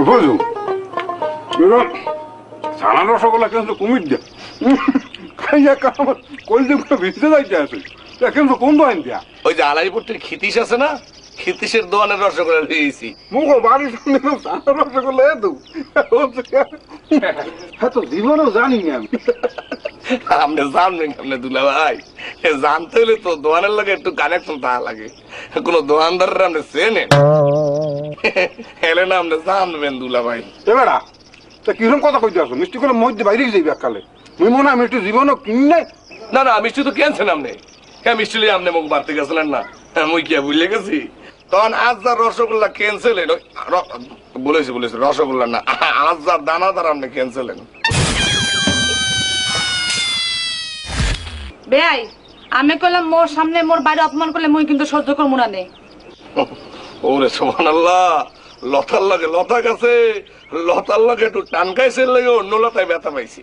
বুঝু ছানা রসগোল্লা কিন্তু কুমির দিয়া খাইয়া আমার কলজে ভিজতে যাইতে আছে কিন্তু কোন দোকান দিয়া ওই যে আলাইপুরটির খিতিশ আছে না, খিতিশের দোকানের রসগোল্লা দিয়েছি। মুখ বাড়ির সামনে ছানা রসগোল্লা এত হ্যাঁ তো জীবনেও জানি না আমি। আপনি জানবেন কেমনে দুলা ভাই? জানতে হলে তো দোকানের লাগে একটু কানেকশন থাকা লাগে। কোন দোকানদারের আপনি চেনেন এলে না আপনি জানবেন দুলা ভাই। এবারা তা কিরকম কথা কইতে আসো? মিষ্টি করে মধ্যে বাইরে যাইবি এককালে মুই মনে হয় মিষ্টি জীবনও কিনে। না না, মিষ্টি তো কেনছেন আপনি? হ্যাঁ, মিষ্টি লিয়ে আপনি মুখ বাড়তে গেছিলেন না? মুই কি ভুলে গেছি? তখন আজ যার রসগোল্লা ক্যান্সেলেন, বলেছি রসগোল্লা না, আজ যার দানাদার আপনি ক্যান্সেলেন। বেআই আমি কইলাম মোর সামনে মোর বাইরে অপমান করলে মুই কিন্তু সহ্য করবো না নে। ওরে সুবহানাল্লাহ, লতার লাগে লতা গাছে, লতার লাগে একটু টানকাইছে লাগে অন্য লতায় ব্যথা পাইছি।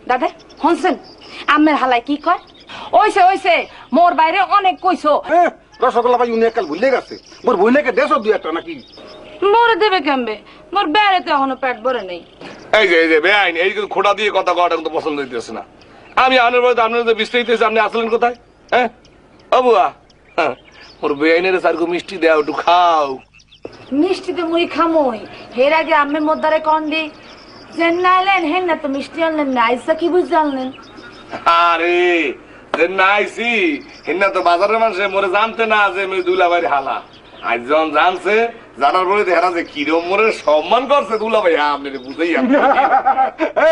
দাদা হনছেন আমের হালাই কি কয়? ওইছে ওইছে মোর বাইরে অনেক কইছো। রসগোল্লা ভাই উনি একাল ভুলে গেছে মোর বইনাকে দেশও দুই একটা নাকি মোরে দেবে কেমবে? মোর বেড়ে তো এখনো পেট ভরে নেই। এই যে বেআইন, এই কিন্তু খোঁড়া দিয়ে কথা কওয়াটা কিন্তু পছন্দ হইতেছে না। আমি আনের বাড়িতে আপনার বিস্তারিতেছে, আপনি আসলেন কোথায়? হ্যাঁ অবুয়া, হ্যাঁ মোর বেআইনের সারকো মিষ্টি দেও, একটু খাও। মিষ্টি তো মুই খামই, হের আগে আমি মোর দ্বারে কন দি যে নাইলেন হেন না তো মিষ্টি আনলেন না, আইসা কি বুঝে আনলেন? আরে যে নাইছি হিন্না তো বাজারের মানুষে মোরে জানতে না যে আমি দুলাভাইয়ের হালা। আজ যখন জানছে, জানার পরে হেরা যে কিরম মোরে সম্মান করছে দুলাভাই, আপনি বুঝেই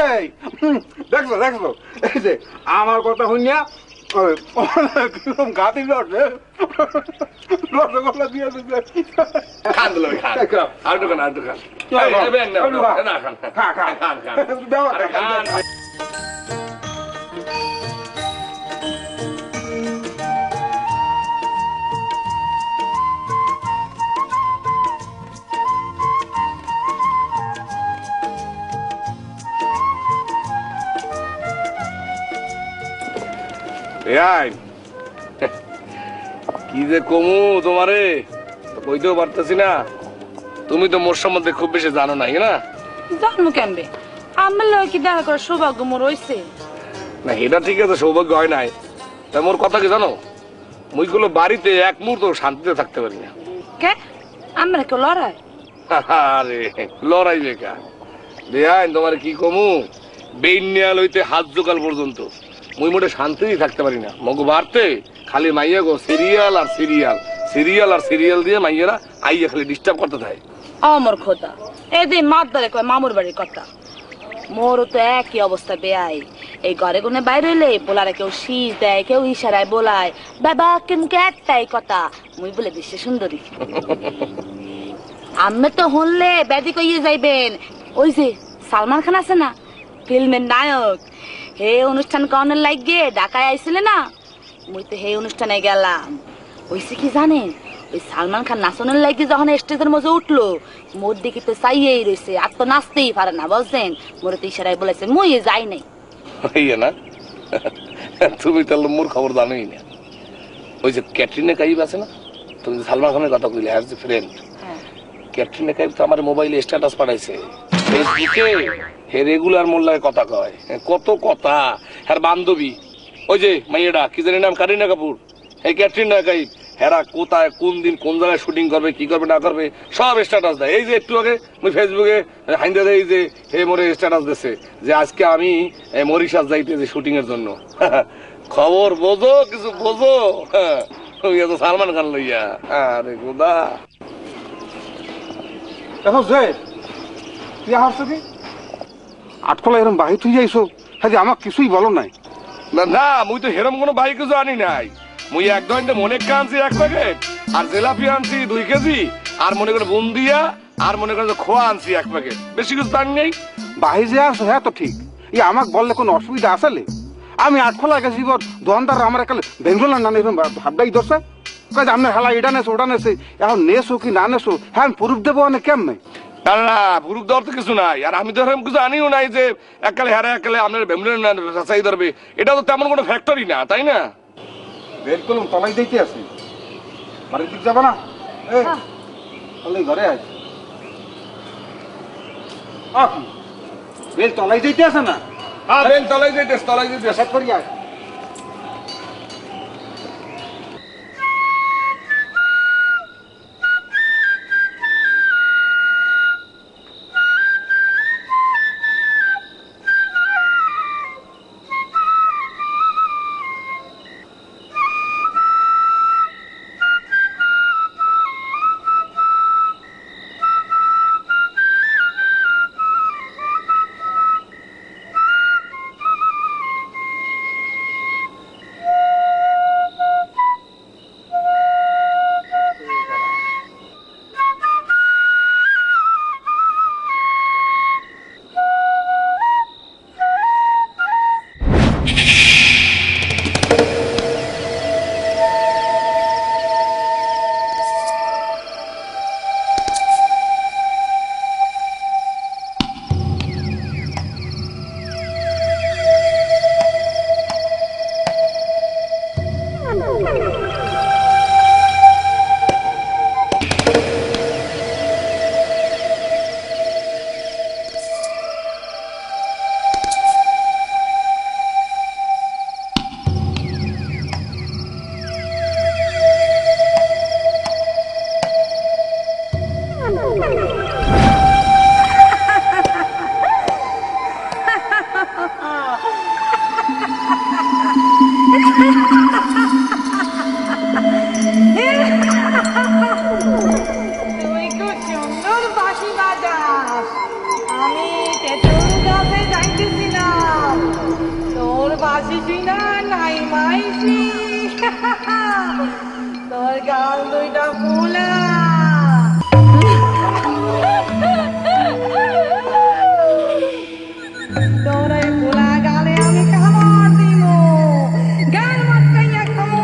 এই দেখছো দেখছো এই যে আমার কথা শুনিয়া কিরকম গাতি লড়ছে রসগোল্লা দিয়ে দিচ্ছে। খান দুলাভাই খান, আর একটু খান, আর একটু খান। না খান খান খান খান। কি যে কমু তোমারে কইতেও পারতেছি না। তুমি তো মোর সম্বন্ধে খুব বেশি জানো নাই না? জানবো কেমবে? আমার লয় কি দেখা করার সৌভাগ্য মোর হইছে? না এটা ঠিক আছে, সৌভাগ্য হয় নাই। তা মোর কথা কি জানো, মুইগুলো বাড়িতে এক মুহূর্ত শান্তিতে থাকতে পারি না। কে আমরা কেউ লড়াই? আরে লড়াই বেকার। বেআইন তোমার কি কমু, বেইনিয়াল হইতে হাত জোকাল পর্যন্ত মুই মোটে শান্তিই থাকতে পারি না। মগু বাড়তে খালি মাইয়া গো সিরিয়াল আর সিরিয়াল, সিরিয়াল আর সিরিয়াল দিয়ে মাইয়ারা আইয়া খালি ডিস্টার্ব করতে থাকে। অমর খোদা এদিন মার ধরে কয় মামুর বাড়ির কথা। মোরও তো একই অবস্থা বেআই। এই ঘরে গুনে বাইরে হইলে বলারে কেউ শীষ দেয়, কেউ ইশারায় বলায়, বাবা কিন্তু একটাই কথা, মুই বলে বিশ্বে সুন্দরী। আমি তো হনলে ব্যাধি কইয়ে যাইবেন। ওই যে সালমান খান আছে না ফিল্মের নায়ক, হে অনুষ্ঠান কনের লাগে ঢাকায় আইছিলে না, মুই তো হে অনুষ্ঠানে গেলাম। হইছে কি জানেন, ওই সালমান খান নাচনের লাগে যখন স্টেজের মধ্যে উঠলো, মোর দিকে তো চাইয়েই রয়েছে, আর তো নাচতেই পারে না বুঝছেন। মোরে তো ইশারায় বলেছে, মুই যাই নাই। ইয়ে না, তুমি তাহলে মোর খবর জানোই না। ওই যে ক্যাটরিনা কাইফ আছে না, তুমি যে সালমান খানের কথা কইলে, হ্যাজ ফ্রেন্ড ক্যাটরিনা কাইফ তো আমার মোবাইলে স্ট্যাটাস পাঠাইছে ফেসবুকে, হে রেগুলার মোর লাগে কথা কয়, কত কথা। হ্যাঁ বান্ধবী ওই যে মাইয়াডা কি জানি নাম, কারিনা কাপুর, এই ক্যাটরিনা কাইফ, হেরা কোথায় কোন দিন কোন জায়গায় শুটিং করবে, কি করবে না করবে সব স্ট্যাটাস দেয়। এই যে একটু আগে মুই ফেসবুকে হাইন্দা দেয়, এই যে হে মোরে স্ট্যাটাস দিচ্ছে যে আজকে আমি মরিশাস যাইতেছি শুটিং এর জন্য। খবর বোঝো, কিছু বোঝো। তো সালমান খান লইয়া, আরে গোদা এখন যে তুই আসছো কি আটকলা এরম বাহি তুই যাইছো, হ্যাঁ আমার কিছুই বলো নাই। না না, মুই তো হেরম কোনো বাইক কিছু আনি নাই। মুই এক ঘন্টা মনে আনছি 1 প্যাকেট, আর জিলাপি আনছি 2 কেজি, আর মনে করে বুন্দিয়া, আর মনে করে খোয়া আনছি 1 প্যাকেট, বেশি কিছু আনি নেই। বাহি যে আসো হ্যাঁ তো ঠিক, আমাকে বললে কোনো অসুবিধা আসলে? আমি আটকলা গেছি দোকানদার আমার একালে বেঙ্গল না এরকম ভাবটাই দোষে কাজ আপনার হেলা এটা নেছো ওটা নেছে, এখন নেছো কি না নেছো হ্যাঁ আমি প্রুফ দেবো অনেক কেমন। না পুরুষ দেওয়ার তো কিছু নাই, আর আমি তো এরকম কিছু আনিও নাই যে এককালে হারে এককালে আপনার বেমলেন চাই ধরবে, এটা তো তেমন কোনো ফ্যাক্টরি না, তাই না? বের করলাম তলাই দিতে আসি, বাড়ির দিক যাবে না ঘরে আস। কি বেল তলাই যাইতে আছে না হ্যাঁ বেন তলাই যাইতেছ সব করি আয় তুই খুব সুন্দর বাঁশি বাজাস আমি তেঁতুল গাছে যাইতেছিলাম তোর বাঁশি শুনা নাই মাইছি তোর গাল দুইটা ফুলা তোর এই ফুলা গালে আমি কামড় দিব গাল মটকাইয়া খামু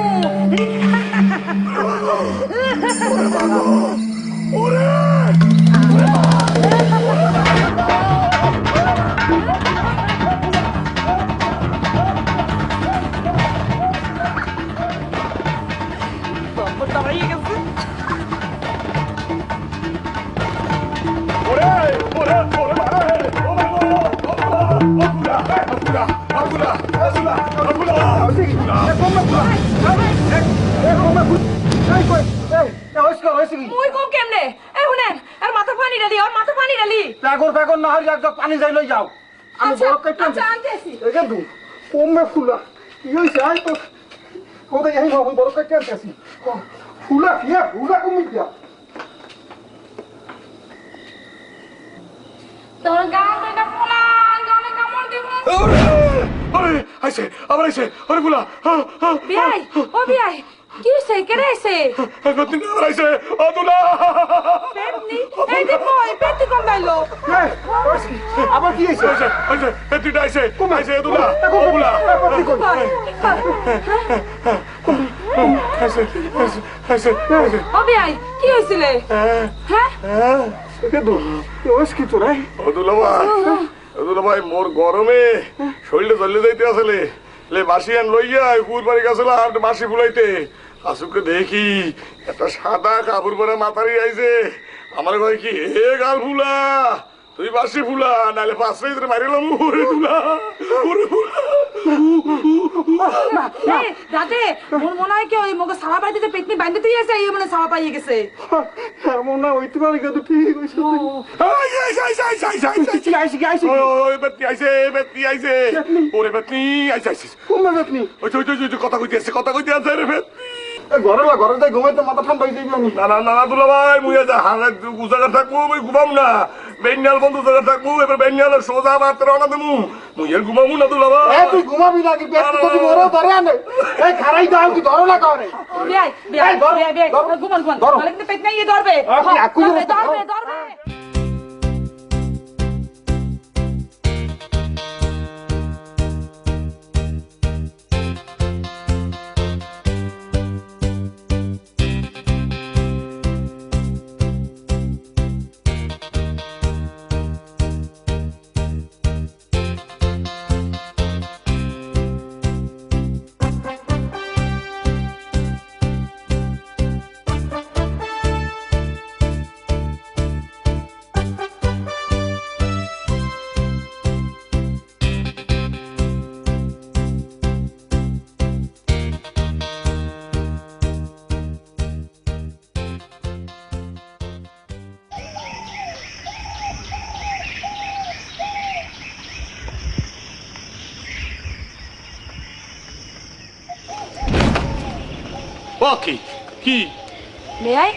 মুই কম কেমনে এ শুনেন আর মাথা পানি ঢালি আর মাথা পানি ঢালি পাগর পাগর না হয় এক পানি যাই লই যাও আমি বড় কাটতে আচ্ছা আনতেছি একে দু কমে ফুলা কি হইছে আই তো কোথায় যাই আমি বড় কাটতে আনতেছি ফুলা ফুলা কমে যা তোর গাল দুইটা ফুলা গালে কামড় দিব আইছে আবার আইছে আরে ফুলা বিয়াই ও বিয়াই কি হইছে কেড়ে আইছে গতিন আবার আইছে ও দুলা পেটনি এই যে কই পেট কম গাইলো আবার কি হইছে আইছে আইছে এতিটা আইছে আইছে দুলা ও ফুলা আইছে আইছে আইছে আইছে ও বিয়াই কি হইছিলে হ্যাঁ একে দু ওস কি তোরা ও দুলা ভাই মোর গরমে শরীরে জ্বলে যাইতে আসলে লে বাসিয়ান লইয়া কুরবানি গেছিলাম বাসি ফুলাইতে আসুকে দেখি একটা সাদা কাপড় পরে মাথারি আইছে আমার কয় কি হে গাল ফুলা তুই বাসি ফুলা নাহলে পাঁচটা ইতরে মারিলাম ওরে ফুলা ওরে ফুলা রাতে মোর মনে হয় কি ওই মগে সারা বাড়িতে পেটনি বাইন্ধে তুই আছে এই মনে সারা পাইয়ে গেছে এমন না হইতে পারে কিন্তু ঠিক হইছে বেতনি আইছে ওরে বেতনি আইছে কমে বেতনি ওই কথা কইতে আছে রে বেতনি ঘরে যাই ঘুমাইতে মাথা ঠান্ডা হয়ে যাবি আমি না দুলা ভাই মুই যা হালে গুজাগা থাকবো মুই ঘুমাম না বেন্যাল বন্ধু জায়গা থাকবো এবার বেন্যালের সোজা মাত্র না দেবো মুই এর ঘুমাবো না দুলা ভাই তুই ঘুমাবি না কি পেট তো তুই ওরে ধরে আনে এই খারাই দাও কি ধরো না করে বিয়াই বিয়াই ধর, বিয়াই বিয়াই ধর। ঘুমান ঘুমান ধরো। তাহলে কিন্তু পেট নাই ধরবে কি আকুই ধরবে ধরো। ধরবে ধরবে ও কি কি বেয়াই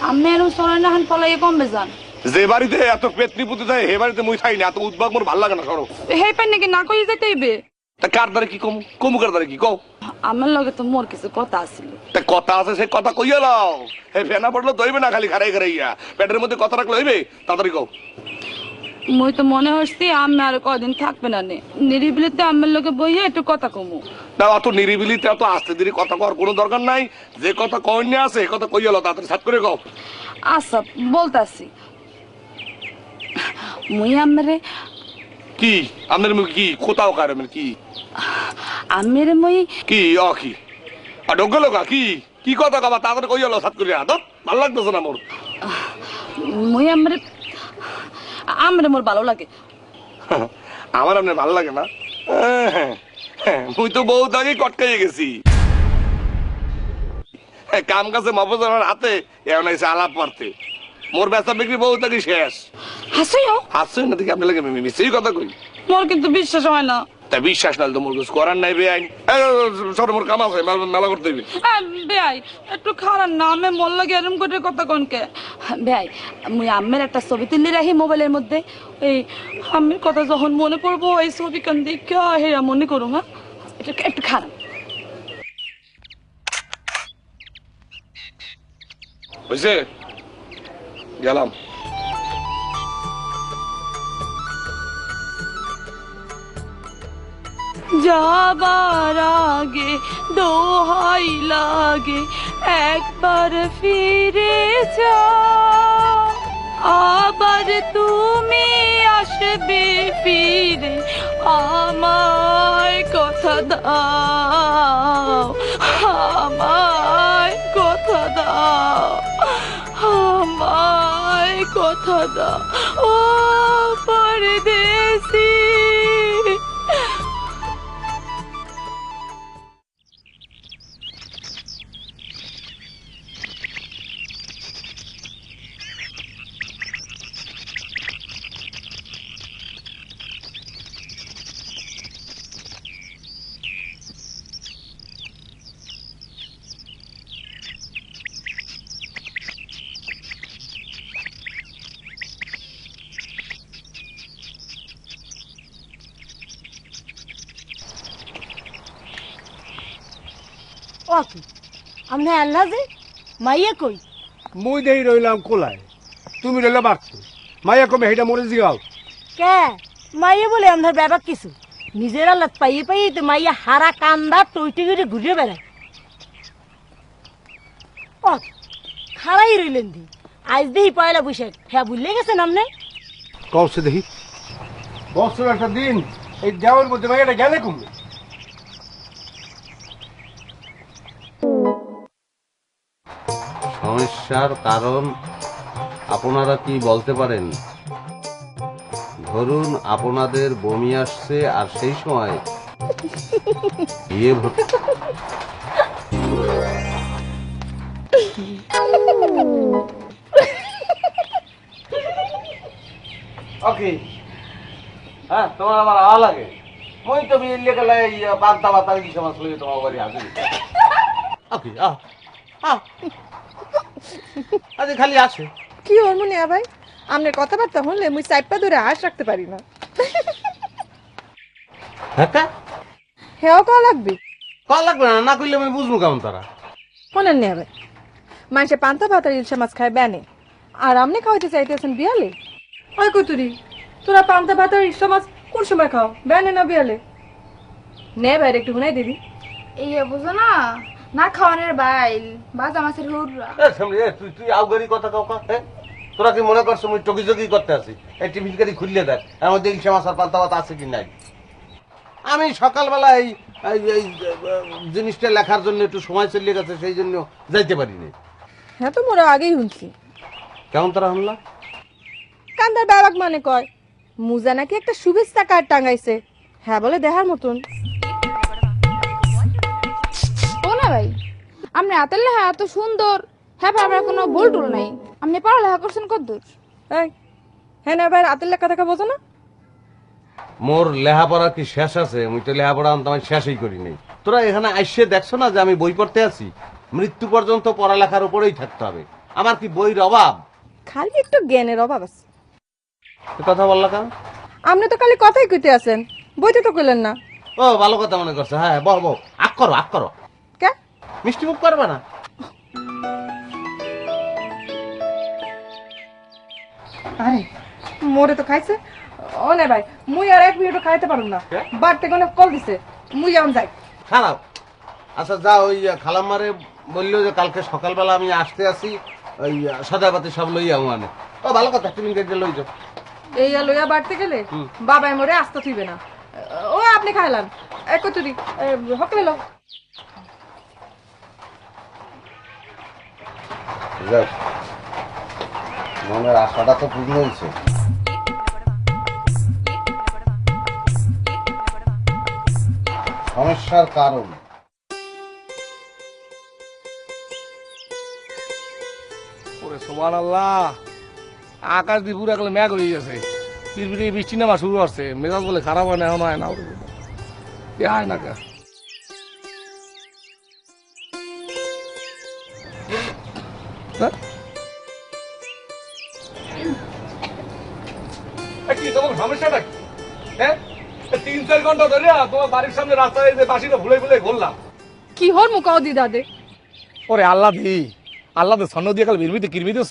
আমি এরকম সোনার নাহান পলাইয়ে কমবে যান যে বাড়িতে এত পেতনি পুঁতে যায় হে বাড়িতে মুই খাই না, এত উদ্বাগ মোর ভাল লাগে না। সরো। হে পাই নাকি না কই যেতে হইবে? তা কার দ্বারে কি কমু, কমু কার দ্বারে কি কও? আমার লগে তো মোর কিছু কথা আছিল। তা কথা আছে, সে কথা কইয়া লাও। হে ফেনা পড়লো তো হইবে না, খালি খারাই খারাইয়া পেটের মধ্যে কথা রাখলে হইবে? তাড়াতাড়ি কও। মুই তো মনে হচ্ছে আমি আর কয়দিন থাকবে না নে, নিরিবিলিতে আমার লগে বইয়ে একটু কথা কমু। না অত নিরিবিলিতে এত আস্তে ধীরে কথা কওয়ার কোনো দরকার নাই। যে কথা কইনে আছে কথা কইয়া লাও, তাড়াতাড়ি সাত করে কও। আচ্ছা বলতাছি, মুই আমারে কি আপনার মুখ কি কোথাও কার কি আমের মুই কি অ কি আর ডোগল কি কি কথা কবা, তাড়াতাড়ি কইয়া লাও সাত করে। আদত ভালো লাগতেছে না মোর। মুই আমারে আমারে মোর ভালো লাগে। আমার আপনার ভালো লাগে না? মুই তো বহুত আগে কটকাইয়ে গেছি। কাম কাছে মফজলের হাতে এমন এসে আলাপ মারতে। মোর বেচা বিক্রি বহুত আগে শেষ। হাসিও হাসছেন না দেখি আপনার লাগে মিশিয়ে কথা কই। মোর কিন্তু বিশ্বাস হয় না। তা বিশ্বাস না তো মোর কিছু করার নাই বেআইন। সর মোর কাম আছে, মেলা করতে হইবে। বেয়াই একটু খারাপ না, আমি মোর লাগে এরম করে কথা কনকে। বেয়াই মুই আমের একটা ছবি তুলি রাখি মোবাইলের মধ্যে, এই আমের কথা যখন মনে পড়বো এই ছবি কান দেখা হেরা মনে করুম। হ্যাঁ একটু খারাপ বুঝছে গেলাম। যাবার আগে দোহাই লাগে একবার ফিরে যাও, আবার তুমি আসবে ফিরে আমায় কথা দাও, আমায় কথা দাও, আমায় কথা দাও ও পরদেশী। ওকে আমনে আল্লাহ যে মাইয়া কই? মুই দেই রইলাম কোলায়, তুমি রইলা বাড়ছো। মাইয়া কমে হেটা মরে জিগাও। কে মাইয়া বলে আমধার ব্যাপার কিছু নিজের আল্লাহ পাইয়ে পাইয়ে তো মাইয়া হারা কান্দা টইটে করে ঘুরে বেড়ায়। ও খাড়াই রইলেন দি আজ দেহি পয়লা বৈশাখ, হ্যাঁ ভুলে গেছেন আমনে? কওছে দেখি বছর একটা দিন এই দেওয়ার মধ্যে মাইয়াটা গেলে কমবে। সমস্যার কারণ আপনারা কি বলতে পারেন? ধরুন আপনাদের বমি আসছে আর সেই সময় বিয়ে ওকে হ্যাঁ তোমার আমার আওয়া লাগে। মই তো বিয়ে লেগে পান্তা বাতা কি সমাজ লই তোমার বাড়ি আসি। ওকে আজ খালি আছে কি হরমোনিয়া ভাই, আপনার কথাবার্তা হলে মুই চাইপা ধরে হাস রাখতে পারি না। হ্যাঁ হেও কয়া লাগবে? কল লাগবে না, না কইলে আমি বুঝবো কেমন তারা। শোনেন নিয়া ভাই, মানুষে পান্তা ভাত আর ইলশা মাছ খায় ব্যানে, আর আপনি খাওয়াইতে চাইতেছেন বিয়ালে? ওই কতুরি তোরা পান্তা ভাত আর ইলশা মাছ কোন সময় খাও, ব্যানে না বিয়ালে? নে ভাই একটু হুনাই দিবি। এই বুঝো না, না খাওয়ানোর বাইল বাজা মাছের হুররা। তুই আউগারি কথা কাউ তোরা কি মনে করছো মুই টকি জগি করতে আছি? এই টিফিন কারি খুললে দেখ এর মধ্যে ইলশা মাছ আর পান্তা ভাত আছে কি নাই। আমি সকালবেলা এই জিনিসটা লেখার জন্য একটু সময় চলে গেছে, সেই জন্য যাইতে পারিনি। হ্যাঁ তো মোরা আগেই শুনছি। কেমন তারা হামলা? কান্দার ব্যাবাক মানে কয় মুজা নাকি একটা শুভেচ্ছা কার্ড টাঙাইছে, হ্যাঁ বলে দেখার মতন। ও না ভাই, আপনি হাতের লেখা এত সুন্দর, হ্যাঁ আপনার কোনো ভুল টুল নাই। আপনি পড়ালেখা করছেন কদ্দূর? এই হ্যাঁ না ভাই রাতের লেখা দেখা বোঝো না? মোর লেখাপড়া কি শেষ আছে? মুই তো লেখাপড়া আমি শেষই করি নাই। তোরা এখানে আইসে দেখছো না যে আমি বই পড়তে আছি? মৃত্যু পর্যন্ত পড়ালেখার উপরেই থাকতে হবে। আমার কি বইয়ের অভাব? খালি একটু জ্ঞানের অভাব আছে। এ কথা বললা কেন? আপনি তো খালি কথাই কইতে আছেন, বইতে তো কইলেন না। ও ভালো কথা মনে করছো। হ্যাঁ বল বল, আগ করো আগ করো। কে মিষ্টি মুখ করবে না? আরে মোরে তো খাইছে। ও না ভাই, মুই আর 1 মিনিটও খাইতে পারুম না। বাড়তে কোনে কল দিছে, মুই আম যাই। খারাপ। আচ্ছা যা, ওই খালাম্মারে বললো যে কালকে সকালবেলা আমি আসতে আসি, ওই সদাপাতি সব লইয়া মানে। ও ভালো কথা, তুমি গেটে লই যাও। এই লইয়া বাড়তে গেলে বাবাই মোরে আস্তে থইবে না। ও আপনি খাইলাম এক কতুরি হকলে লো। যাক, মনের আশাটা তো পূর্ণ হয়েছে। সমস্যার কারণ ওরে সুবহানাল্লাহ, আকাশ দিয়ে পুরো একলে মেঘ হয়ে গেছে, পিরপিরে বৃষ্টি নামা শুরু হচ্ছে। মেজাজ বলে খারাপ হয় না, এখন হয় না। আয় না কা কি তোমার সমস্যাটা কি? হ্যাঁ, 3-4 ঘন্টা ধরে তোমার বাড়ির সামনে রাস্তায় যে বাসিটা ভুলে ভুলে ঘুরলাম। কি হর মুকাও দি দাদে। ওরে আল্লাহ দি, আল্লাহ দে সন্ন দিয়ে কাল বিরমিতে কিরমি দিস।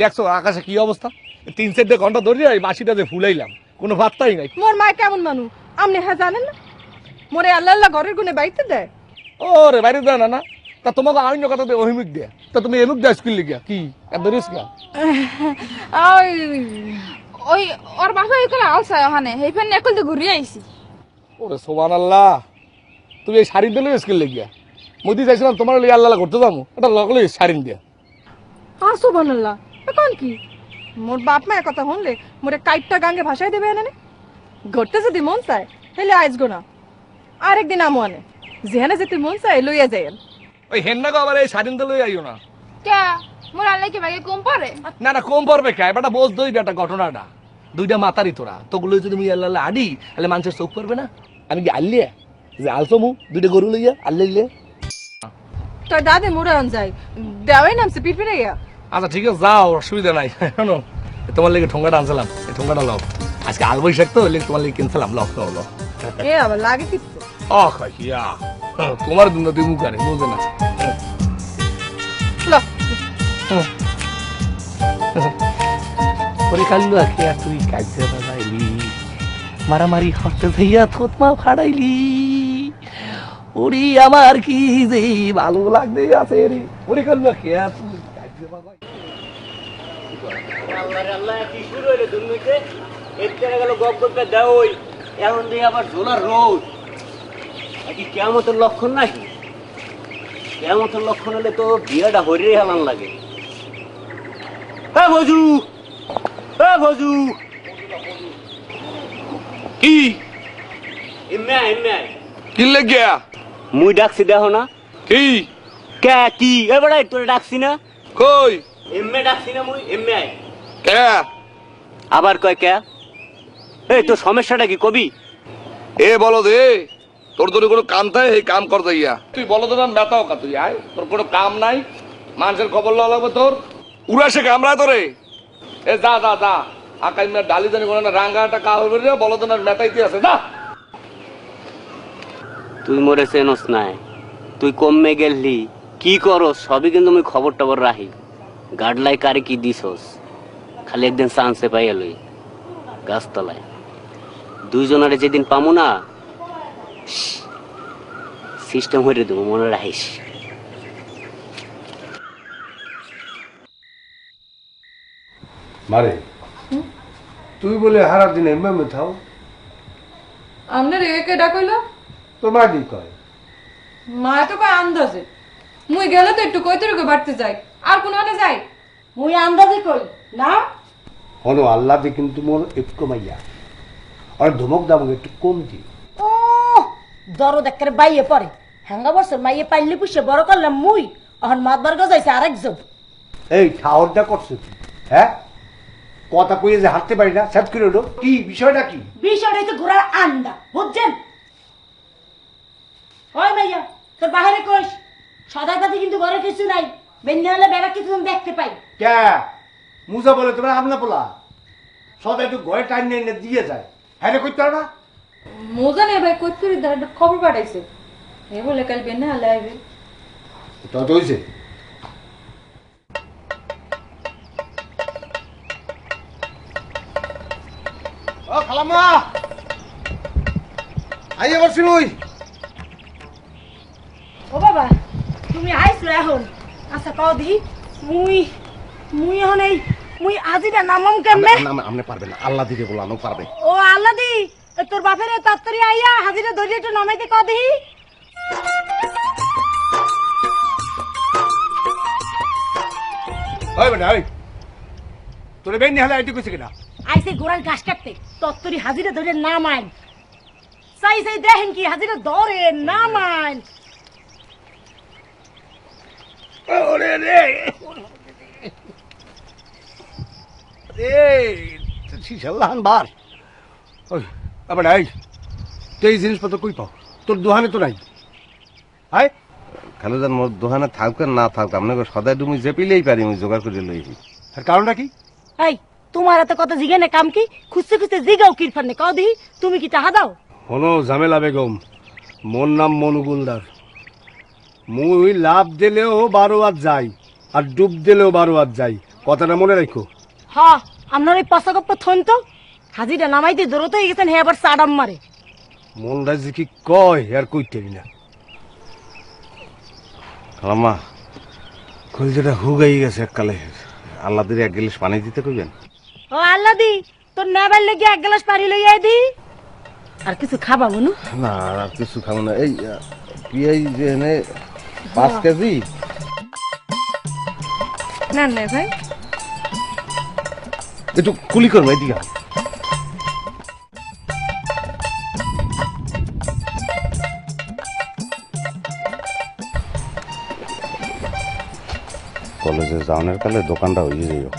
দেখছো আকাশে কি অবস্থা? 3-4 ঘন্টা ধরে এই বাসিটা যে ফুলাইলাম, কোনো ভাত্তাই নাই। মোর মা কেমন মানু আপনি হ্যাঁ জানেন না? মোরে আল্লাহ আল্লাহ ঘরের গুনে বাইতে দেয়। ওরে বাইরে দেয় না? তা তোমাকে আইন কথা দিয়ে অহিমুখ দেয়, তা তুমি এমুক দেয় স্কুল লিখিয়া কি এত রিস্ক? ওই ওর বাবা এগুলো আলসায় ওখানে এই ফেন একল দিয়ে ঘুরিয়ে আইছি। ওরে সুবহানাল্লাহ, তুমি এই শাড়ি দিলে স্কুল লিখিয়া মোদি চাইছিলাম তোমার লিয়ে আল্লাহ করতে যাবো, এটা লগলে শাড়ি দিয়া। সুবহানাল্লাহ, এখন কি মোর বাপ মা কথা শুনলে মোরে কাইটটা গাঙ্গে ভাষায় দেবে এনে ঘরতে যদি মন চায় তাহলে আইসগো না, আরেকদিন আমো আনে যেখানে যেতে মন চায় লইয়া যায়। ওই হেন্না গো আবার এই শাড়ি দিলে আইও না। কে মোর আল্লাহ কি ভাগে কম পারে? না না, কম পড়বে কে? বেটা বোঝ দই বেটা, ঘটনাটা দুইটা মাতারি তোরা তোগুলো যদি মুই আল্লাহ আডি তাহলে মানুষের চোখ পড়বে না? আমি কি আল্লিয়া যে আলছো মু দুইটা গরু লইয়া আল্লাইলে? তোর দাদে মোরে আন যায় দেওয়াই নামছে পিট পিটাইয়া। আচ্ছা ঠিক আছে যাও, অসুবিধা নাই। শোনো, তোমার লেগে ঠোঙ্গাটা আনছিলাম, এই ঠোঙ্গাটা লও। আজকে আল বৈশাখ তো লেগে তোমার লেগে কিনছিলাম, লও লও লও। এ আবার লাগে কিছু ইয়া তোমার দুন তুই মুখারে বুঝে না। ওরে কাল্লু আখি আর তুই কাজে বাজাইলি, মারামারি হতে যাইয়া থতমা ফাড়াইলি। ওরে আমার কি যে ভালো লাগতে আছে রে। ওরে কাল্লু আখি আর তুই কাজে বাজাইলি। আল্লাহ কি শুরু হইলো দুর্নীতি? এতে গেল গপ গপটা দেওই, এখন দিয়ে আবার ঝোলার রোদ। কি কেমতের লক্ষণ নাকি? কেমতের লক্ষণ হলে তো বিয়েটা হরিয়ে হেলান লাগে। হ্যাঁ ভজু, হ্যাঁ ভজু, কি এমনি এমনি কি লেগিয়া? মুই ডাকছি দেখো না? কি কে কি এবারে তোরে ডাকছি না? কই এমনি ডাকছি না মুই? এমনি কে? আবার কয় কে? এই তোর সমস্যাটা কি কবি? এ বলো দে, তোর তোর কোনো কাম থাকে এই কাম কর যাইয়া। তুই বলো তো না মেতাও কা, তুই আয়, তোর কোনো কাম নাই, মানুষের খবর লওয়া লাগবে তোর। উড়াসে কামড়ায় তোরে। এ যা যা যা, আকাই মেয়ে ডালি জানি কোনো না রাঙ্গাটা কা হবে রে, বলো তো না মেতাইতে আছে যা। তুই মরে চেনস নাই, তুই কমে গেলি কি করস সবই কিন্তু আমি খবর টবর রাখি। গাডলাই কারে কি দিছস খালি একদিন চান্সে পাইয়া লই গাছতলায়। দুইজনারে যেদিন পামু না সিস্টেম হয়ে দেবো, মনে রাখিস। মারে তুই বলে হারা দিন এমএমে থাও? আপনার একে ডাকইল তোর মা কি কয়? মা তো কয় আন্দাজে। মুই গেলে তো একটু কইতে রুকে বাড়তে যাই, আর কোনো আনে যাই মুই আন্দাজে কই না। হনো আল্লাহ দি কিন্তু মোর একটু কমাইয়া আর ধমক দামক একটু কম দি। ও দরদ একের বাইয়ে পড়ে হাঙ্গা বছর মাইয়ে পাইলে পুষে বড় করলাম মুই, এখন মাতবার গজাইছে আরেকজন। এই ঠাওরটা করছে তুই? হ্যাঁ কথা কইয়ে যে হাঁটতে পারি না, স্যাট করে ওঠো। কি বিষয়টা কি? বিষয়টা তো ঘোড়ার আন্ডা বুঝছেন? ওই মাইয়া তোর বাহিরে কইস সদাই পাতি কিন্তু ঘরে কিছু নাই, বেন্যা হলে বেড়া কিছু আমি দেখতে পাই। কে মুসা বলে তোমার আমনা পোলা সদাই একটু ঘরে টাইম নিয়ে দিয়ে যায়, হ্যাঁ রে করতে না? মজা নেই ভাই, কই করে একটা খবর পাঠাইছে, এ বলে কাল বেনে হালে আইবে। তো তো হইছে। ও খালাম্মা আইয়ে বলছি মুই। ও বাবা, তুমি আইছো এখন? আচ্ছা কও দি, মুই এখন এই মুই আজিটা নামম কেমনে? আপনি পারবেন না, আল্লাহ দিকে বলানো পারবে। ও আল্লাহ দি, তোর বাপের তাড়াতাড়ি আইয়া হাজিরা ধরে একটু নামাইতে কও দিহি। ওই বেটা ওই, তোর বেন্যা হালে আইতে কইছে কিনা? আইসে ঘোড়ার ঘাস কাটতে, তত্তরি হাজিরা ধরে নামাইন। চাই দেখেন কি হাজিরা ধরে নামাইন। ওরে রে শিশাল্লাহান বার। ওই আবার এই তুই এই জিনিসপত্র কই পাও? তোর দোকানে তো নাই। হাই খালুজান মোর দোকানে থাক আর না থাক, আপনাকে সদাই ডুমি যে পিলেই পারি আমি জোগাড় করে লই। আর কারণটা কি? এই তোমার এত কথা জিগানে কাম কি? খুঁজতে খুঁজতে জিগাও কিরফানে কও দিহি। তুমি কি টাহা দাও? হলো ঝামেলা বেগম, মোর নাম মনুগুলদার। মুই লাভ দিলেও 12 হাত যাই আর ডুব দিলেও 12 হাত যাই, কথাটা মনে রাখো। হ্যাঁ, আপনার ওই পশাগপ্প থন তো হাজিরা নামাইতে দৌড়তে হয়ে গেছেন, হে আবার সাডাম মারে। মনটা যে কি কয় আর কইতে না। খালাম্মা কলজাটা হুগাই গেছে এককালে, আল্লাহ দিরে 1 গ্লাস পানি দিতে কইবেন? ও আল্লাহ দি, তোর নেবার লেগে 1 গ্লাস পানি লইয়া দি। আর কিছু খাবা মনু? না আর কিছু খাবো না। এই পিয়াই যে এনে 5 কেজি না না ভাই, একটু কুলি করবো এদিকে। কলেজে যাওয়ার কালে দোকানটা হয়ে যাইও।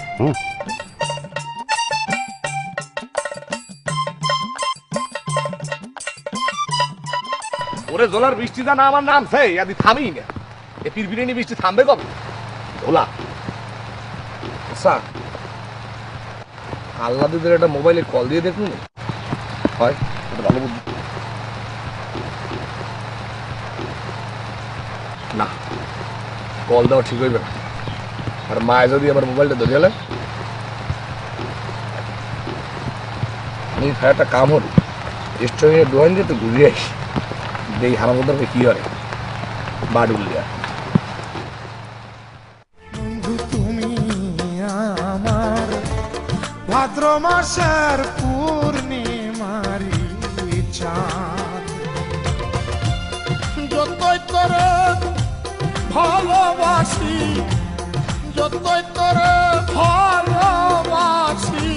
ওরে জোলার বৃষ্টি জানা আমার নামছে, আদি থামি না। এ পিরপিরিনি বৃষ্টি থামবে কবে? ওলা স্যার আল্লাহ দিদের একটা মোবাইলে কল দিয়ে দেখুন, হয় এটা ভালো বুদ্ধি না। কল দেওয়া ঠিক হইবে না। আর মায়ে যদি আবার মোবাইলটা ধরে গেলে আমি একটা কাম হল স্টোরিয়ে দোয়ান দিয়ে তো ঘুরিয়ে আসি, দেই হারামোদারকে কি হয় বাডুল দেয়া। তুমি আমার ভাদ্র মাসের পূর্ণিমারি চাঁদ, যতই তোরে ভালোবাসি, যতই তোরে ভালোবাসি,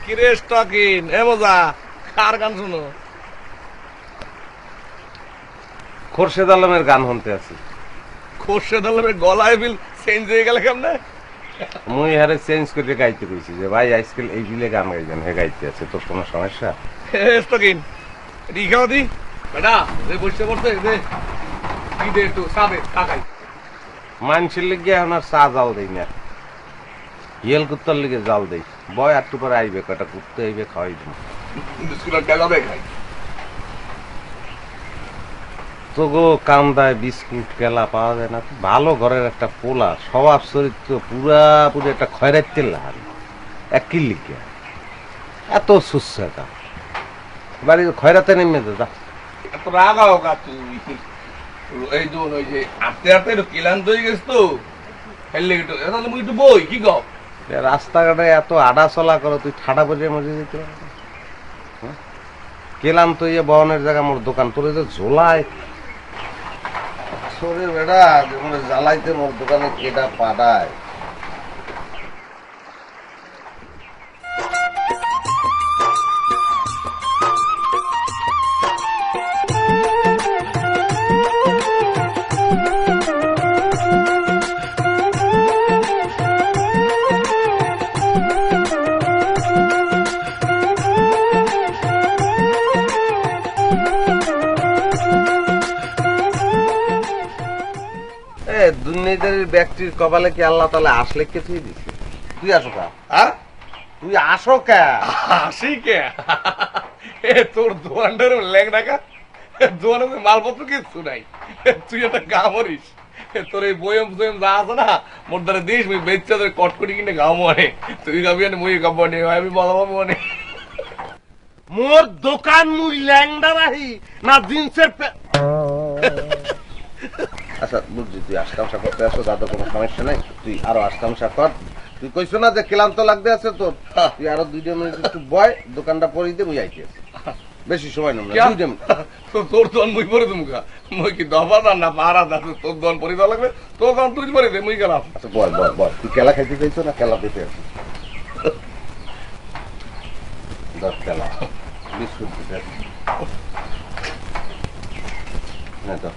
কিরে স্টকিন এ মজা কার গান শুনো? খোরশেদ আলমের গান শুনতে আছি। খোরশেদ আলমের গলায় বিল চেঞ্জ হয়ে গেল কেমনে? মুই হারে চেঞ্জ করে গাইতে কইছি যে ভাই আজকাল এই বিলে গান গাইবেন, হে গাইতে আছে, তোর কোনো সমস্যা? স্টকিন রিখাও দি বেটা, যে বসে পড়তে দে কি দে একটু সাবে কাকাই। মানুষের লিগে এখন আর চা জাল দেই না, ইয়েল কুত্তার লিগে জাল দেই। বয় একটু পরে আইবে, কটা কুত্তে আইবে, খাওয়াই দিব। বিস্কুট গেলাবে খাই তো গো কান্দায় বিস্কুট কেলা পাওয়া যায় না। ভালো ঘরের একটা পোলা, স্বভাব চরিত্র পুরাপুরি একটা খয়রাইতে লাল, এক কি লিগে এত সুস্থতা বাড়ি খয়রাতে নেমে যা। এত রাগ আও গা তুই? এই দোন ওই যে আটতে আটতে একটু ক্লান্ত হয়ে গেছ তো, হেললে একটু তাহলে মুই একটু বই কি গো। রাস্তাঘাটে এত আডা চলা করো, তুই ঠাডা বজে মজে যেতে কেলাম তো ইয়ে বহনের জায়গা মোর দোকান, তোর যে ঝোলায় সরে বেড়া জ্বালাইতে মোর দোকানে কেডা পাড়ায়। শ্রেণীর ব্যক্তির কপালে কি আল্লাহ তাআলা আসলে কে তুই দিছে? তুই আসো কা? আর তুই আসো কা? হাসি কে? এ তোর দোয়ানটার লেগ রাখা, দোয়ানে মালপত্র কিছু নাই, তুই একটা গা মরিস। তোর এই বয়ম বয়ম যা আছে না, মোর দ্বারা দিস মুই বেচা তোর কটকটি কিনে গাও মনে, তুই গাবি আনে মুই গাবো নে, আমি বলাবো মনে। মোর দোকান মুই ল্যাংডা রাহি না জিন্সের আচ্ছা বুঝছি, তুই আশকামশা করতে আসো, দাদা কোনো সমস্যা নাই, তুই আরো আশকামশা কর। তুই কইছো না যে ক্লান্ত লাগতে আছে তোর, তুই আরো 2 মিনিট একটু বয়, দোকানটা পরিতে মুই আইতে আছি। বেশি সময় নেব না, 2 মিনিট। তোর দোয়ান মুই পরে দেবো, মুই কি দফাদার না পাহারাদার? তোর দোয়ান পরে দেওয়া লাগবে, তোর দোয়ান তুই পরে দে, মুই গেলাম। আচ্ছা বয় বয় বয়, তুই কেলা খাইতে চাইছো না কেলা দিতে আছিস? দশ কেলা বিস্কুট দিতে আছিস না তো?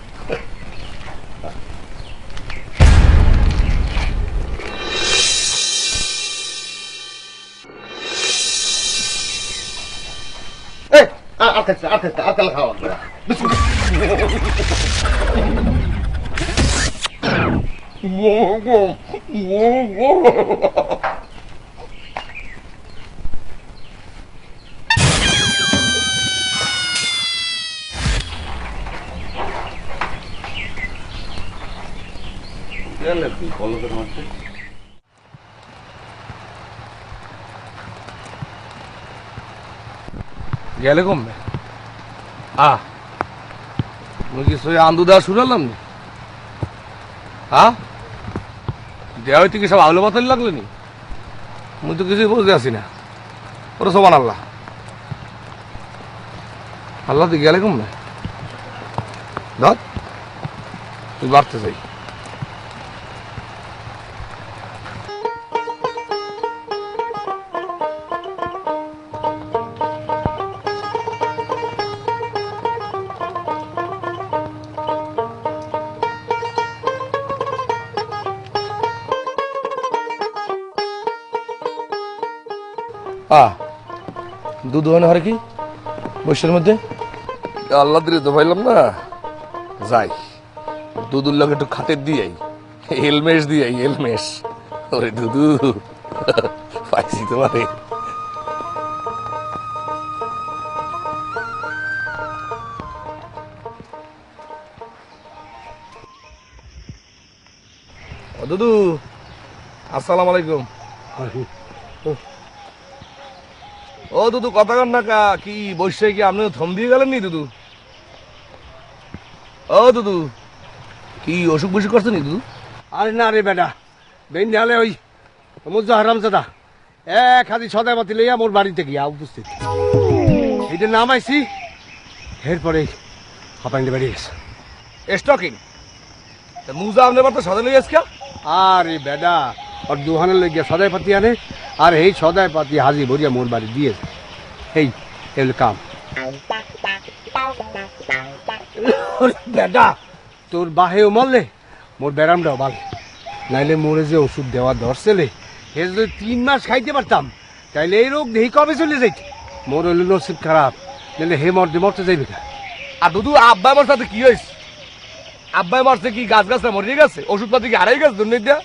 আকাল খাওয়া তুই কলকের মধ্যে গেলে কমবে মুই কি সই আন্দু দেওয়া শুরু হলাম নি? দেওয়া হইতে কি সব আউলো মাথায় লাগলো নি? মুই তো কিছুই বুঝতে আসি না। ওরা সমান আল্লাহ, আল্লাহ তুই গেলে কমবে ধর, তুই বাড়তে চাই। দুধ হয় না হরে কি বৈশের মধ্যে? আল্লাহ দিলে তো পাইলাম না, যাই দুধুর লোক একটু খাতের দিয়াই, এলমেশ দিয়াই, এলমেশ। ওরে দুধু পাইছি তোমারে। দুধু আসসালাম আলাইকুম। ও দুদু কথা কন না কা, কি বসে কি আপনি থম দিয়ে গেলেন নি দুদু? ও দুদু কি অসুখ বসুখ করছে নি দুদু? আরে না রে বেটা, বেন হলে ওই মুজা হারামজাদা এক হাতি সদাই পাতি লইয়া মোর বাড়িতে গিয়া উপস্থিত। এইটা নামাইছি, এরপরে হাঁপাইতে বেরিয়ে গেছে। স্টকিং মুজা আপনার বাড়িতে সদাই লই আজকে? আরে বেটা, ওর দোহানে লই গিয়া সদাই পাতি আনে, আর এই সদাই পাতি হাজি ভরিয়া মোর বাড়ি দিয়েছে। এই এগুলো কাম। বেটা তোর বাহেও মরলে মোর ব্যারামটাও বাল, নাইলে মোরে যে ওষুধ দেওয়া ধরছেলে হে যদি 3 মাস খাইতে পারতাম, তাইলে এই রোগ দেখি কবে চলে যাইত। মোর হইল নসিব খারাপ, নাইলে হে মরতে যাইবে না। আর দুদু আব্বাই আমার সাথে কি হয়েছে? আব্বাই মারছে কি গাছ গাছটা মরিয়ে গেছে? ওষুধপাতি কি হারাই গেছে দুর্নীতি দিয়া?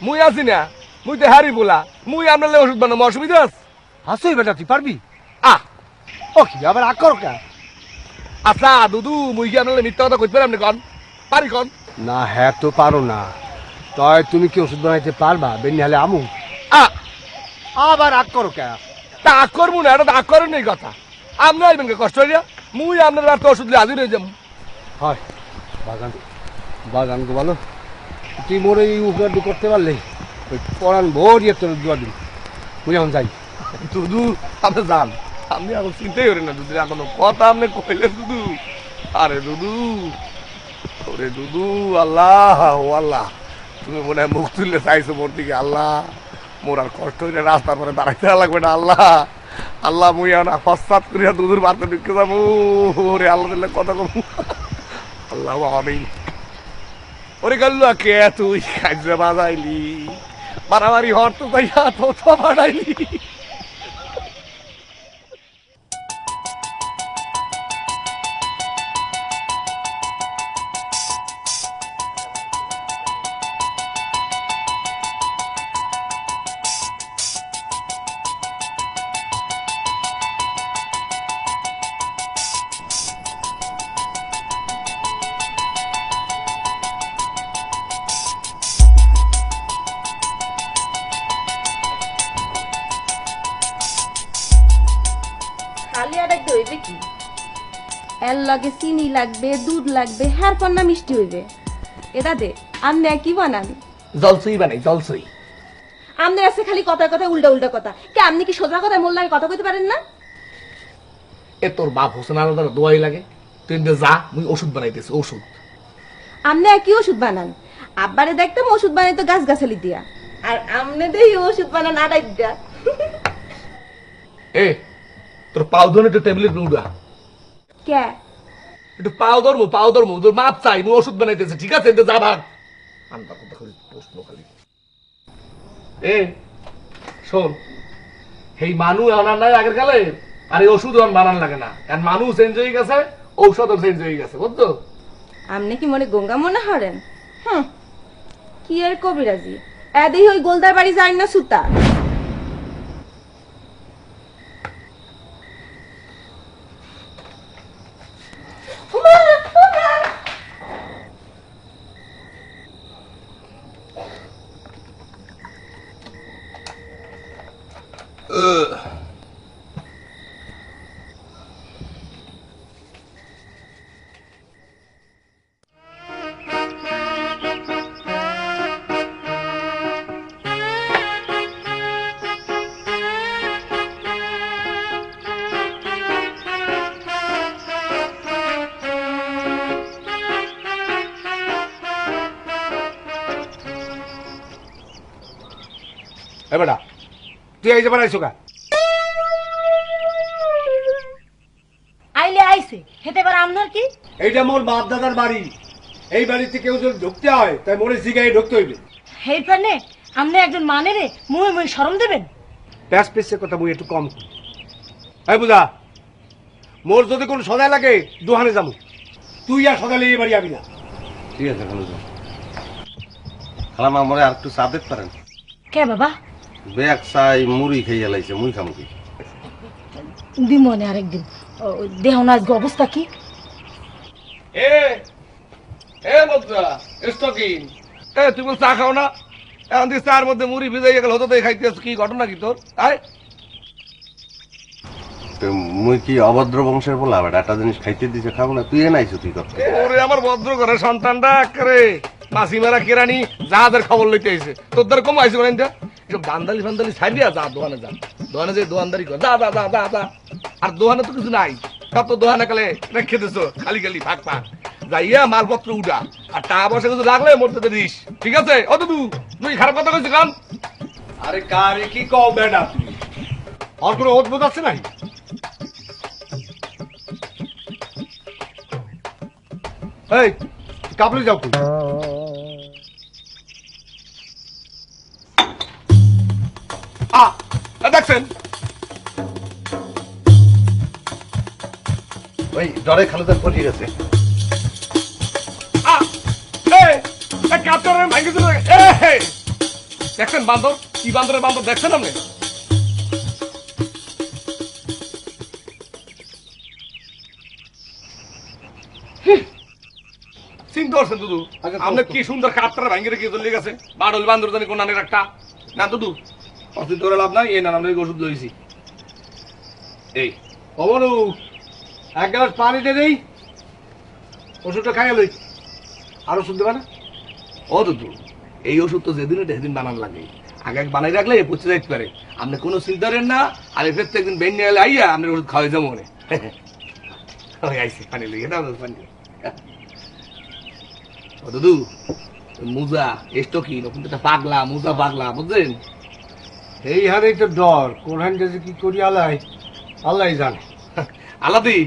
মুই আছি না, মুই তো হারি বলা, মুই আপনার ওষুধ বানাবো, অসুবিধা আছে? হাসই বেটা, তুই পারবি? আহ ও কি আবার আগ কর কা? আচ্ছা দুদু মুই কি আপনার মিথ্যা কথা কইতে পারি? আপনি কন পারি কন? না হ্যাঁ তো পারো না, তাই তুমি কি ওষুধ বানাইতে পারবা? বেনি হলে আমু আবার আগ করো কে? তা আগ করবো না, এটা তো আগ করেন এই কথা। আপনি আসবেন কে কষ্ট হইয়া? মুই আপনার বাড়িতে ওষুধ দিয়ে হাজির হয়ে যাবো। হয় বাগান বাগান গো ভালো, তুই মোর এই উপকারটি করতে পারলে ওই পড়ান ভরিয়ে তোর দুয়া দিন। মুই এখন যাই। দুদু আপনি যান, আপনি এখন চিন্তাই করেন না দুদু, এখন কথা আপনি কইলেন দুদু। আরে দুদু, ওরে দুদু, আল্লাহ ও আল্লাহ, তুমি মনে হয় মুখ তুললে চাইছো মোর দিকে। আল্লাহ মোর আর কষ্ট হইলে রাস্তার পরে দাঁড়াইতে লাগবে না। আল্লাহ আল্লাহ মুই এখন পশ্চাৎ করিয়া দুদুর বাড়তে ঢুকে যাবো। ওরে আল্লাহ দিলে কথা কম। আল্লাহ আমিন। ওরে গাল্লু কে তুই কাজে বাজাইলি, মারামারি হর তো যাইয়া তো বাড়াইলি। ডালিয়া ডাকতে হইবে কি এর লগে চিনি লাগবে দুধ লাগবে হ্যার পন্না মিষ্টি হইবে এটা দে আমনে কি বানান জলসই বানাই জলসই। আমনে আছে খালি কথা কথা উল্টা উল্টা কথা কে আপনি কি সোজা কথা মোর লাগে কথা কইতে পারেন না? এ তোর বাপ হোসেন আলাদা দোয়াই লাগে, তুই যা মুই ওষুধ বানাইতেছি ওষুধ। আমনে কি ওষুধ বানান? আব্বারে দেখতাম ওষুধ বানাইতো গাছ গাছালি দিয়া, আর আমনে দেই ওষুধ বানান আড়াই দিয়া। এ তোর পাও ধরে একটু টেবিলের উড়া, কে একটু পাও ধরবো তোর মাপ চাই, মুই ওষুধ বানাইতেছে ঠিক আছে? যা ভাগ আনবা কথা খালি প্রশ্ন খালি। এ শোন, এই মানুষ আনার নাই আগের কালে, আর এই ওষুধ বানান লাগে না, কারণ মানুষ চেঞ্জ হয়ে গেছে, ঔষধও চেঞ্জ হয়ে গেছে বুঝতো? আমনে কি মনে গঙ্গা মনে হরেন? কি আর কবিরাজি এদি ওই গোলদার বাড়ি যায় না সুতা। এ বেটা তুই এই যে বানাইছো কা? আইলে আইছে হেতে পারে আপনার কি? এইটা মোর বাপ দাদার বাড়ি, এই বাড়িতে কেউ যদি ঢুকতে হয় তাই মোরে জিগাই ঢুকতে হইবে। হেই পারনে আপনি একজন মানে রে মুই মুই শরম দেবেন? প্যাস পেসের কথা মুই একটু কম করি। এই বুঝা, মোর যদি কোনো সদাই লাগে দোহানে যাবো, তুই আর সদাই এই বাড়ি আবি না। ঠিক আছে খালামা মরে আর একটু চা দিতে পারেন? কে বাবা? ব্যাগ চাই মুড়ি খাইয়া লাইছে, মুই খাম কি? দিমনে আরেকদিন দেহ না আজকে অবস্থা কি? এ এ মুদ্রা স্টকিং, এ তুই বল চা খাও না? এখন তুই চার মধ্যে মুড়ি ভিজাইয়া গেল হতো, খাইতে কি ঘটনা কি তোর? আয় মুই কি অভদ্র বংশের বলা বেটা, একটা জিনিস খাইতে দিছে খাবো না? তুই নাইছো তুই কত? ওরে আমার ভদ্র করে সন্তানটা করে মাসি মারা কেরানি যাদের খবর লইতে আইছে, তোর দ্বারা কম আইছে বলেন? সব দান্দালি ফান্দালি ছাড়িয়া যা দোকানে যা, দোকানে যে দোকানদারি কর, যা যা যা যা যা। আর দোকানে তো কিছু নাই, সব তো দোকানে কালে রেখে দিছো খালি খালি ফাঁক ফাঁক, যাইয়া মালপত্র উঠা আর টাকা পয়সা কিছু রাখলে মরতে দিস, ঠিক আছে? অত তুই খারাপ কথা কইছিস কাম? আরে কারে কি কও বেটা, তুই আর কোনো অদ্ভুত আছে নাই? এই কাপড়ে যাও তুই। দেখছেন ওই জ্বরে খালুদার পড়িয়ে গেছে। দেখছেন বান্দর, কি বান্দরের বান্দর দেখছেন আপনি? চিন্তা করছেন দুদু, আপনি কি সুন্দর কাপড় ভাঙ্গি রেখে চলে গেছে, বাড়ল বান্দর জানি কোন নানের একটা না। দুদু অসুস্থ করে লাভ নাই, এই না আমরা ওষুধ লইছি। এই অমনু এক গ্লাস পানি দে দেই, ওষুধটা খাইয়া লই। আর ওষুধ দেবে না? ও দুদু, এই ওষুধ তো যেদিন সেদিন বানান লাগে, আগে এক বানাই রাখলে পচে যাইতে পারে। আপনি কোনো চিন্তা করেন না, আর এর একদিন বেন নিয়ে আইয়া আপনার ওষুধ খাওয়াই যাবো মনে। আইসি পানি লইয়ে দাও পানি। ও দুদু মুজা এসটো কি কিন্তু পাগলা মুজা পাগলা, বুঝলেন? এই হারেই তো ডর, কোন হান যে কি করি আলাই আল্লাহ জানে। আলাদি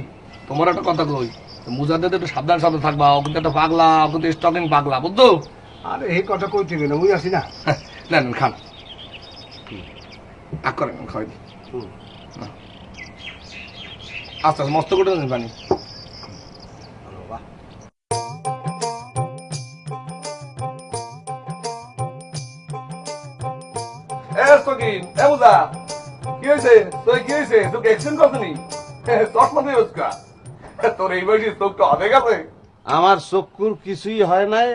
তোমার একটা কথা কই, মুজাতে একটু সাবধান সাবধান থাকবা, ও কিন্তু একটা পাগলা, ও কিন্তু স্টকিং পাগলা, বুঝছো? আরে এই কথা কইতে গেলে মুই আছি না। না না খান আগ করেন, খাওয়াই দিই। আচ্ছা মস্ত করে দেন পানি। আমার চক্ষুর কিছুই হয় নাই,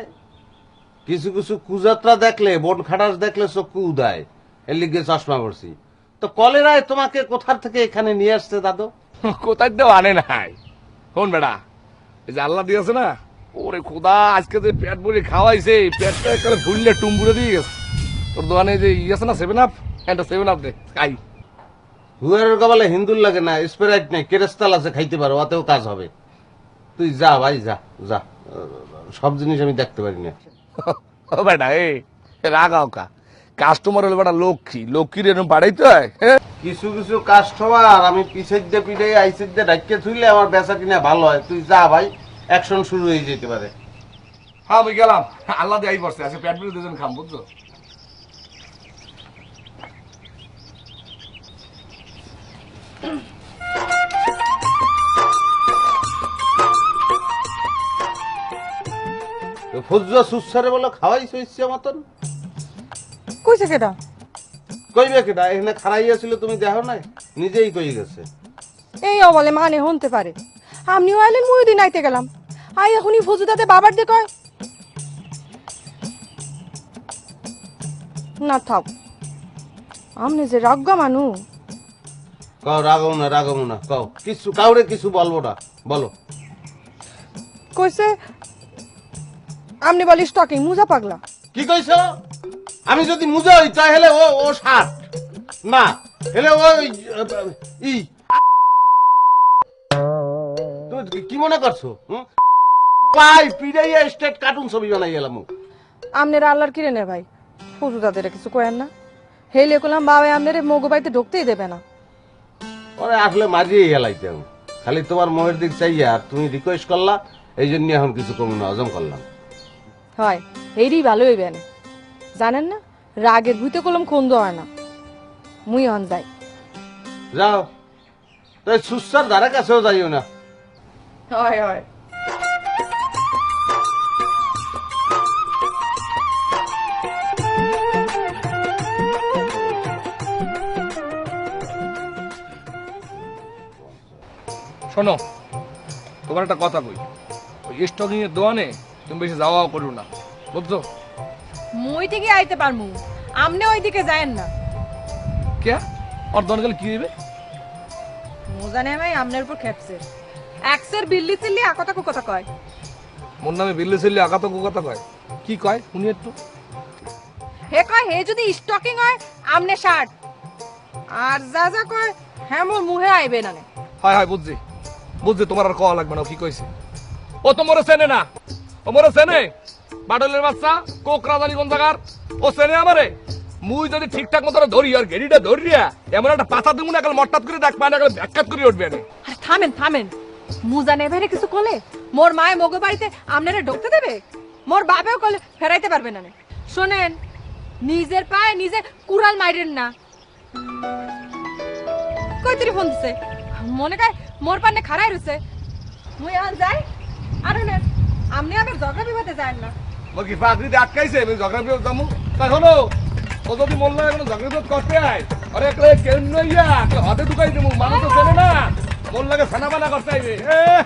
কিছু কিছু কুযাত্রা দেখলে, বন খাটাস দেখলে চক্ষু উদায়, এর লিগে চশমা পড়ছি। তো কলেরায় তোমাকে কোথার থেকে এখানে নিয়ে আসছে দাদু? কোথায় তো আনে নাই। শোন বেটা, এই যে আল্লাহ দিয়েছে না, ওরে খোদা আজকে যে পেট ভরে খাওয়াইছে, পেটটা একেবারে ফুললে টুম্বুরে দিয়ে গেছে। তোর দোকানে যে আছে না 7 আপ, একটা 7 আপ দে খাই। হুয়ারের কপালে হিন্দুর লাগে না, স্প্রাইট নেই, কেরেস্তাল আছে, খাইতে পারো, ওতেও কাজ হবে। তুই যা ভাই, যা যা, সব জিনিস আমি দেখতে পারি না। ও বেটা এ রাগাও কা, কাস্টমার হলে বেটা লক্ষ্মী, লক্ষ্মীর এরকম বাড়াইতে হয়। কিছু কিছু কাস্টমার আমি পিছের দিয়ে পিঠে আইসির দিয়ে ডাকিয়ে থুইলে আমার বেচা কিনা ভালো হয়। তুই যা ভাই, অ্যাকশন শুরু হয়ে যেতে পারে। হ্যাঁ আমি গেলাম, আল্লাহ দিয়ে আই পড়ছে, আজকে পেট ভরে দুজন খাম, বুঝছো? ফজুয়া সুসারে বলো খাওয়াইছো ইচ্ছে মতন। কইছে কেডা? কইবে কেডা? এখানে খারাইয়াছিল তুমি দেখো নাই, নিজেই কই গেছে। এই অবলে মানে হনতে পারে। আপনিও আইলেন, মুই দিন আইতে গেলাম। আই এখনই ফজু দাদা বাবার দিয়ে কয় না থাক, আমনে যে রাগ্গা মানু। কও রাগও না, রাগও না, কও কিছু, কাউরে কিছু বলবো না, বলো। কইছে আমনে বলি স্টকিং মুজা পাগলা। কি কইছো? আমি যদি মুজা হই তাহলে ও ও শার্ট না, হেলে ও ই। তুমি কি মনে করছো? পাই পিড়াইয়া স্টেট কার্টুন ছবি বানাই গেলাম। আমনের আল্লাহর কিরে নে ভাই, ফজু দাদের কিছু কয়েন না। হেলে কলাম বাবা আমনের মগো বাড়িতে ঢুকতেই দেবে না। ওরে আসলে মারিয়ে গেলাইতাম, খালি তোমার মোহের দিক চাইয়া আর তুমি রিকোয়েস্ট করলা, এই জন্য এখন কিছু কমে না, হজম করলাম। হয় হেরি ভালো হইবে না, জানেন না রাগের ভূতে কলম খন্দ হয় না। মুই হন যাই। যাও, তাই সুসার ধারে কাছেও যাইও না। হয় হয়। শোনো, তোমার একটা কথা কই, ওই স্টকিং এর দোকানে তুমি বেশি যাওয়া করো না, বুঝছো? মুই ঠিকই আইতে পারমু, আমনে ওইদিকে যায়েন না। কে ওর দোকানে গেলে কি হইবে? মোজানে ভাই আমনের উপর খেপছে। এক্সের বিল্লি চিল্লি আকতা কুকতা কয়। মোর নামে বিল্লি ছেলে আগাত কথা কয়, কি কয় শুনি একটু। হে কয় হে যদি স্টকিং হয় আমনে শার্ট, আর যা যা কয় হ্যাঁ মোর মুহে আইবে না। হয় হয় বুঝছি বুঝছি, তোমার আর কওয়া লাগবে না। কি কইছে ও? তোমার চেনে না? ও মোরে চেনে? বাডলের বাচ্চা, কোক রাজানি কোন জায়গার, ও চেনে আমারে। মুই যদি ঠিকঠাক মতো ধরি আর গেড়িটা ধরিয়া এমন একটা পাতা দেবো না, কাল মট্টাত করে দেখ পায় না, কাল ব্যাখ্যাত করে উঠবে না। আরে থামেন থামেন, মুজানে ভাইরে কিছু কলে মোর মায়ে মগো বাড়িতে আমনেরে ঢুকতে দেবে? মোর বাপেও কলে ফেরাইতে পারবে না। শোনেন, নিজের পায়ে নিজে কুড়াল মাইরেন না। কই তুই ফোন দিছে? মনে কয় মোর পান্নে খাড়াই রইছে। মুই আন যাই, আর না আমনে আবার ঝগড়া বিবাদে যায় না। মোর কি পাগড়িতে আটকাইছে আমি ঝগড়া বিবাদ যাবো? তা শোনো, ও যদি মন লাগে কোনো ঝগড়া বিবাদ করতে আয়, আরে একলা কেন নইয়া হাতে ঢুকাই দেবো, মানুষ তো চেনে না। মন লাগে ছানা বানা করতে আইবে।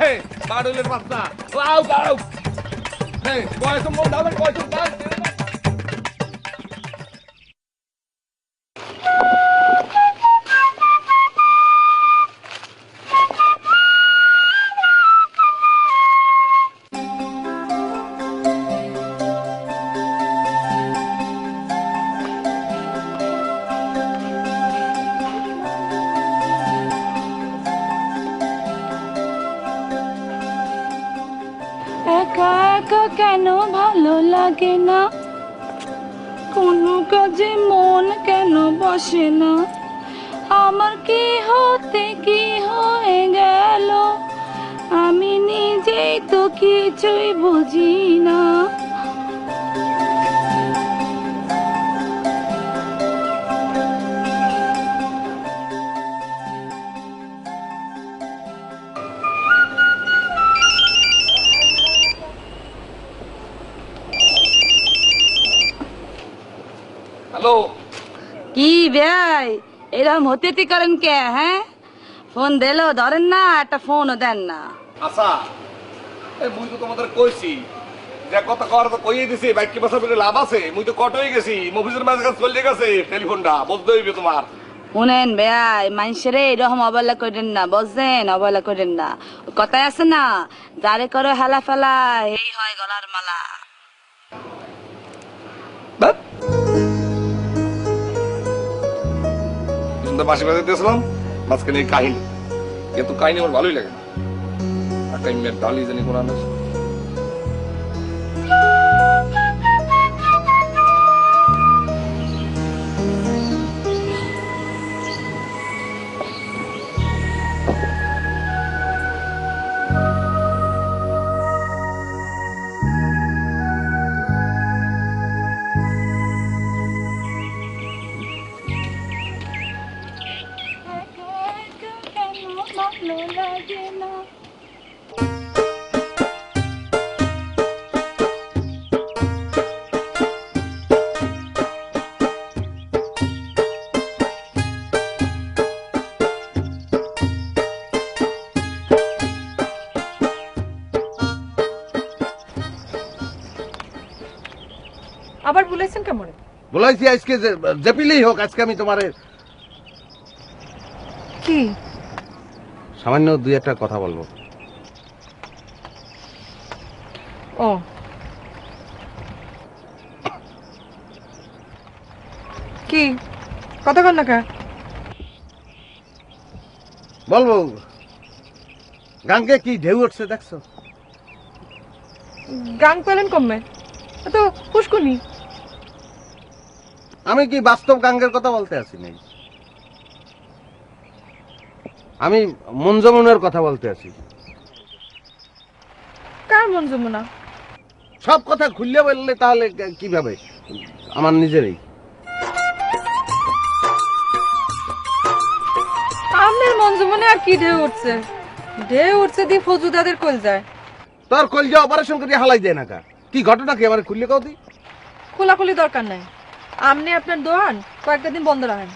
এ বাডলের বাচ্চা, আউ আউ, হ্যাঁ বয়স মন দাও, বয়স দাও। একা একা কেন ভালো লাগে না, কোনো কাজে মন কেন বসে না, আমার কি হতে কি হয়ে গেল, আমি নিজেই তো কিছুই বুঝি না। হ্যালো, কি ভাই এরকম হতে করেন কে? হ্যাঁ ফোন দিলো ধরেন না, একটা ফোনও দেন না। আচ্ছা এই মুই তো তোমাদের কইছি যে কথা কওয়ার তো কইয়ে দিছি, বাইককে বাসা পেলে লাভ আছে। মুই তো কট হয়ে গেছি, মফিজের মাঝে কাছে চলে গেছে টেলিফোনটা, বুঝতে হইবে তোমার। শুনেন বেয়াই মানুষের এরকম অবহেলা করেন না, বুঝছেন? অবহেলা করেন না। কথায় আছে না, যারে করে হেলা ফেলা এই হয় গলার মালা। বাসি বাজাইতেছিলাম মাঝখানে এই কাহিনী, কিন্তু কাহিনী আমার ভালোই লাগে না। একটা মেয়ের ডালি জানি কোন আনাস। আবার বলেছেন কেমন? বলাইছি আজকে জেপিলেই হোক, আজকে আমি তোমার কি সামান্য দুই একটা কথা বলবো। ও কি কথা কন না কা? বলবো গাঙ্গে কি ঢেউ উঠছে দেখছো? গাং পেলেন কমে তো পুষ্কুনি। আমি কি বাস্তব গাঙ্গের কথা বলতে আসি নাই, আমি মন যমুনার কথা বলতে আসি। কার মন যমুনা? সব কথা খুললে বললে তাহলে কিভাবে? আমার নিজেরই। আপনার মন যমুনা আর কি ঢেউ উঠছে? ঢেউ উঠছে দিয়ে ফজুদাদের কল যায়। তোর কলজা অপারেশন করে হালাই দেয় না কা? কি ঘটনা কি আমার খুললে কও দি? খোলাখুলি দরকার নাই, আপনি আপনার দোকান কয়েকটা দিন বন্ধ রাখেন।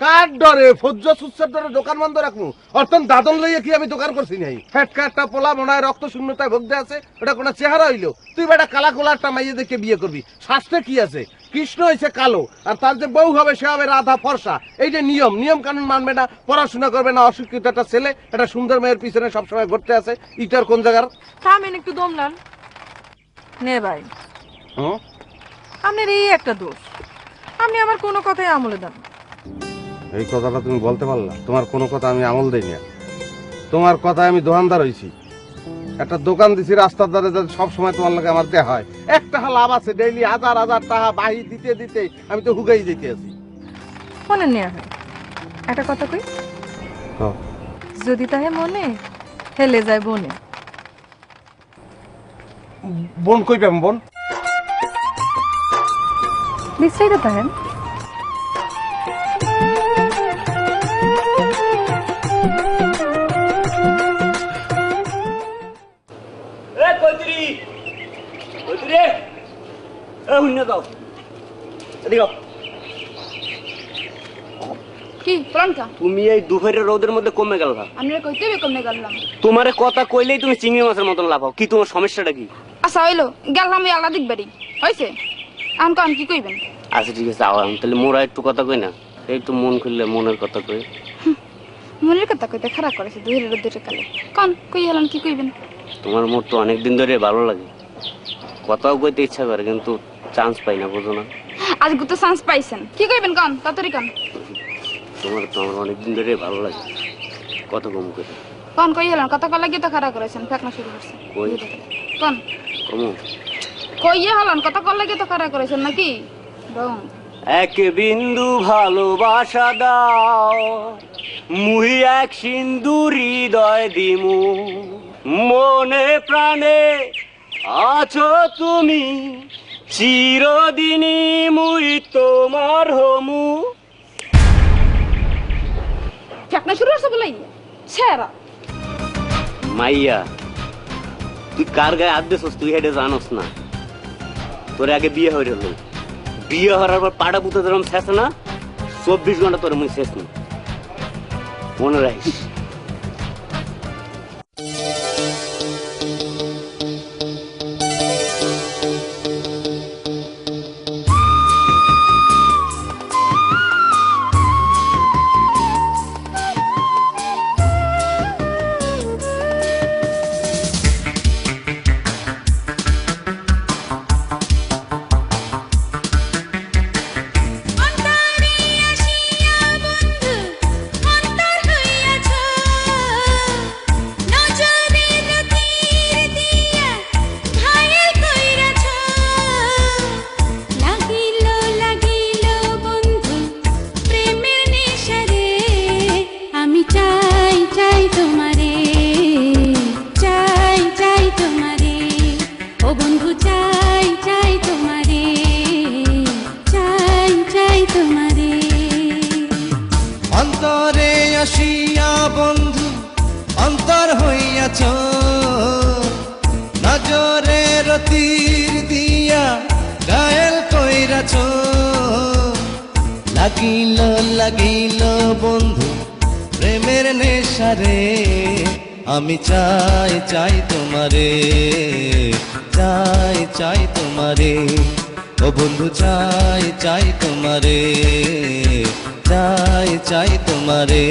কার ডরে? ফজ্জ সুচ্ছের ডরে দোকান বন্ধ রাখবো? অর্থন দাদন লইয়া কি আমি দোকান করছি নাই? ফ্যাটকা একটা পোলা মনে হয় রক্ত শূন্যতায় ভোগতে আছে, ওটা কোনো চেহারা হইলো? তুই বেটা কালা কোলা একটা মাইয়ে দেখে বিয়ে করবি, শাস্ত্রে কি আছে? কৃষ্ণ হয়েছে কালো, আর তার যে বউ হবে সে হবে রাধা ফর্সা। এই যে নিয়ম, নিয়ম কানুন মানবে না, পড়াশোনা করবে না, অশিক্ষিত একটা ছেলে একটা সুন্দর মেয়ের পিছনে সবসময় ঘুরতে আছে। ইটার কোন জায়গার? থামেন একটু দম নেন। নে ভাই, আপনার এই একটা দোষ, আপনি আমার কোনো কথাই আমলে দেন। এই কথাটা তুমি বলতে পারলা? তোমার কোনো কথা আমি আমল দেই না, তোমার কথায় আমি দোকানদার হইছি। একটা দোকান দিছি রাস্তার ধারে, সব সময় তোমার লাগে আমার দেয়া হয়। একটা লাভ আছে, ডেইলি হাজার হাজার টাকা বাহি দিতে দিতে আমি তো হুগাই যেতে আছি। মনে নেওয়া হয় একটা কথা কই, যদি তাহে মনে হেলে যায় বনে। বোন কই পাম? বোন নিশ্চয়ই তো তাহেন। তুমি এই দুপুরের রোদের মধ্যে কমে গেল? আমি কইতে কমে গেলাম। তোমার কথা কইলেই তুমি চিংড়ি মাছের মতন লাফাও, কি তোমার সমস্যাটা কি? আচ্ছা হইলো গেলাম ওই আলাদিক বাড়ি হয়েছে, আমি কন কি কইবেন? আচ্ছা ঠিক আছে, আও তাহলে মোরা একটু কথা কই না, একটু মন খুললে মনের কথা কই। মনের কথা কইতে খারাপ করেছে দুহের রোদের কালে। কন কই হলাম কি কইবেন? তোমার মোর তো অনেকদিন ধরে ভালো লাগে, কথাও কইতে ইচ্ছা করে কিন্তু চান্স পাই না, বুঝো না? আজকে তো চান্স পাইছেন, কি কইবেন কন তাড়াতাড়ি কন। তোমার তো আমার অনেকদিন ধরে ভালো লাগে, কত কম করে কন কই হলাম কথা কল লাগিয়ে তো খারাপ করেছেন, ফেকনা শুরু করছে। কই কন কমু কইয়ে হলাম কথা কল লাগিয়ে তো খারাপ করেছেন নাকি? রং এক বিন্দু ভালোবাসা দাও, মুহি এক সিন্দুর হৃদয় দিমু, মনে প্রাণে আছো তুমি, চিরদিনই মুই তোমার হমু। ফেকনা শুরু করছে বলাই ছেড়া মাইয়া, তুই কার গায়ে হাত দিছস তুই হেঁটে জানোস না? তোর আগে বিয়ে হয়ে গেল, বিয়ে হওয়ার পর পাড়া পুঁতে ধরম শেষ না, 24 ঘন্টা তোর মুই শেষ না, মনে রাখিস। অন্তরে আসিয়া বন্ধু অন্তর হইয়াছ, নজরের তীর দিয়া ঘায়েল কইরাছ। লাগিল লাগিল বন্ধু প্রেমের নেশারে, আমি চাই চাই তোমারে, চাই চাই তোমারে, ও বন্ধু চাই চাই তোমারে, চাই চাই তোমারে।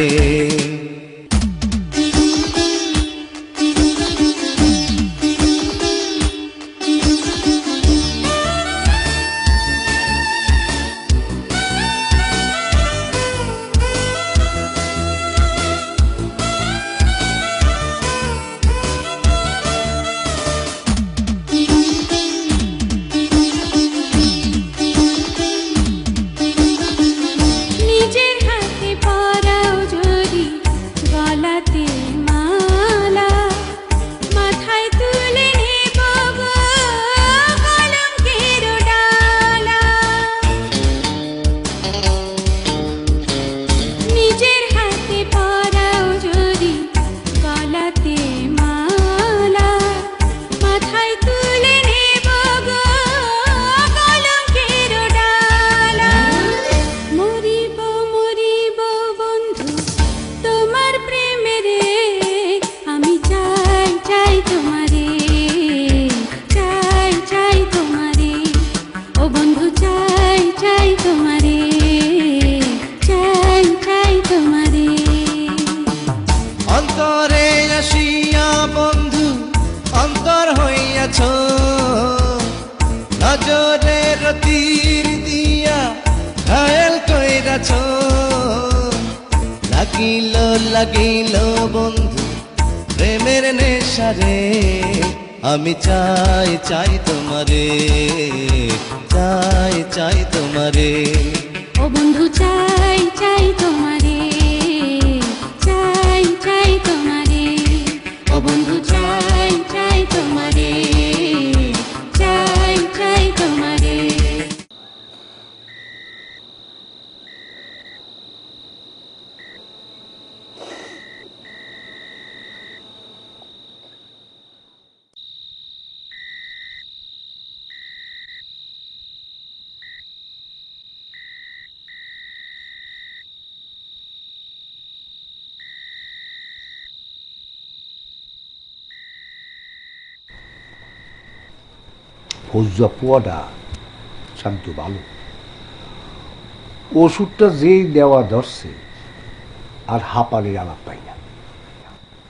নিজের হাতে পরাও যদি গলাতে মালা, মাথায় তুলে নেব গো কলঙ্কের ডালা। নিজের হাতে পরাও যদি গলাতে মালা, মাথায় তুলে নেব গো কলঙ্কের ডালা। মরিব মরিব বন্ধু তোমার প্রেমেরে, আমি চাই চাই তোমারে, চাই চাই তোমারে, ও বন্ধু চাই চাই তোমারে, চাই চাই তোমারে। অন্তরে আসিয়া বন্ধু অন্তর হইয়াছ, নজরের তীর দিয়া ঘায়েল কইরাছ। লাগিল লাগিল বন্ধু প্রেমের নেশারে, আমি চাই চাই তোমারে, চাই চাই তোমারে, ও বন্ধু চাই চাই তোমারে, চাই চাই তোমারে, ও বন্ধু চাই চাই তোমারে, চাই চাই তোমারে। ফৌজা পোয়াটা শান্ত ভালো, ওষুধটা যেই দেওয়া ধরছে আর হাঁপানির আলাপ পাই না।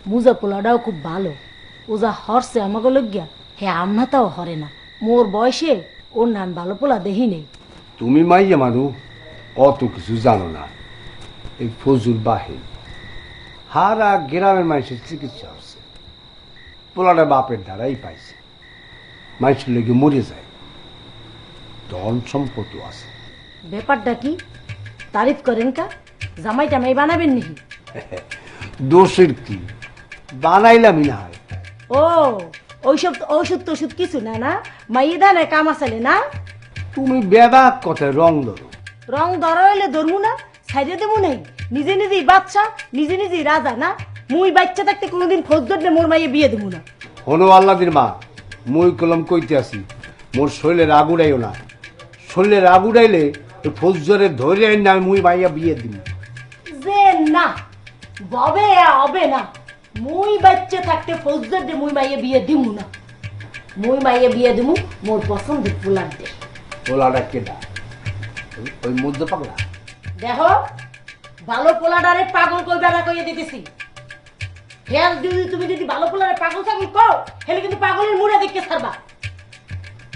মুজা পোলাটাও খুব ভালো, ও যা হরছে আমাকে লজ্ঞা হে আমনাতাও হরে না। মোর বয়সে ওর নাম ভালো পোলা দেখি নেই। তুমি মাইয়া মানু অত কিছু জানো না। এই ফজুল বাহিন হারা গ্রামের মানুষের চিকিৎসা হচ্ছে, পোলাটা বাপের দ্বারাই পাইছে, মানুষের লেগে মরে যায়, ধন সম্পত্তি আছে। ব্যাপারটা কি তারিফ করেন কা? জামাই টামাই বানাবেন নাকি? দোষের কি, বানাইলামই না হয়। ও ওইসব ওষুধ টষুধ কিছু না, না মাইয়ে দানে কাম আসলে না। তুমি বেবাক কথায় রং ধরো। রং ধরা হইলে ধরমু না, ছাইড়ে দেবো নাই। নিজে নিজেই বাচ্চা, নিজে নিজেই রাজা না। মুই বাচ্চা থাকতে কোনোদিন খোঁজ ধরলে মোর মাইয়ে বিয়ে দেবো না। হনো আল্লাদির মা, মুই কলম কইতে আসি, মোর শরীরের আগুড়াইও না। শরীরের আগুড়াইলে ফৌজরে ধরে আইন না, মুই মাইয়া বিয়ে দিব। যে না ববে হবে না, মুই বাচ্চা থাকতে ফৌজদার দে মুই মাইয়ে বিয়ে দিমু না। মুই মাইয়ে বিয়ে দিমু মোর পছন্দের পোলার দে। পোলাটা কেডা? ওই মধ্য পাগলা? দেখো ভালো পোলাডারে পাগল কই বেড়া কইয়ে দিতেছি। হেল তুমি যদি ভালো পোলারে পাগল ছাগল কও, হেলে কিন্তু পাগলের মুড়া দেখতে ছাড়বা।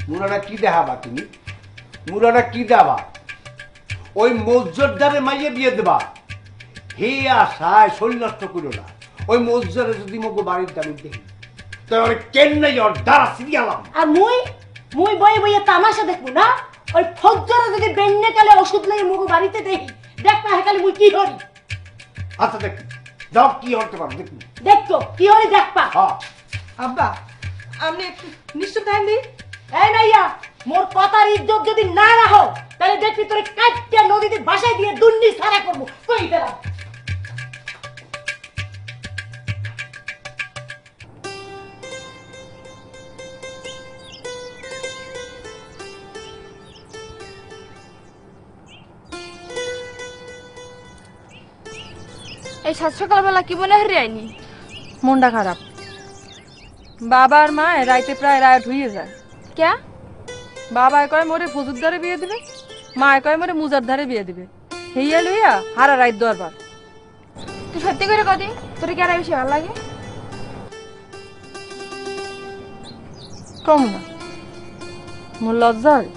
মুরাটা কি দেখাবা তুমি? মুরাটা কি দেবা? ওই মজ্জরদারে মাইয়ে বিয়ে দেবা? হে আশায় শরীর নষ্ট করো না। ওই মজ্জরে যদি মগো বাড়ির দামি দেখি, তাহলে কেন্নাই ওর দ্বারা সিরিয়ালাম। আর মুই বই বইয়ে তামাশা দেখবো না। ওই ফজ্জরে যদি বেন্নে কালে ওষুধ লাগে মগো বাড়িতে দেখি, দেখবা হেকালে মুই কি হরি। আচ্ছা দেখ, যাও কি হতে পারো দেখি। দেখো কি হরি দেখবা। আব্বা আপনি একটু নিশ্চয় টাইম দিই। এই মাইয়া, মোর কথার ইজ্জত যদি না রাখো, তাহলে দেখবি তোরে কাটিয়া নদীতে বাসায় দিয়ে দুন্নি সারা করবো। কই গেলাম? এই সাত সকালবেলা কি মনে হারিয়ে আইনি? মনটা খারাপ। বাবা আর মা রাইতে প্রায় রাত হইয়ে যায়। কে? বাবা কয় মোরে ফজুর ধারে বিয়ে দিবে, মা কয় মোরে মুজার ধারে বিয়ে দিবে। হেইয়া লইয়া হারা রাত দরবার। তুই সত্যি করে কদি তোর কি আর বেশি ভালো লাগে? কম না, মোর লজ্জা হয়।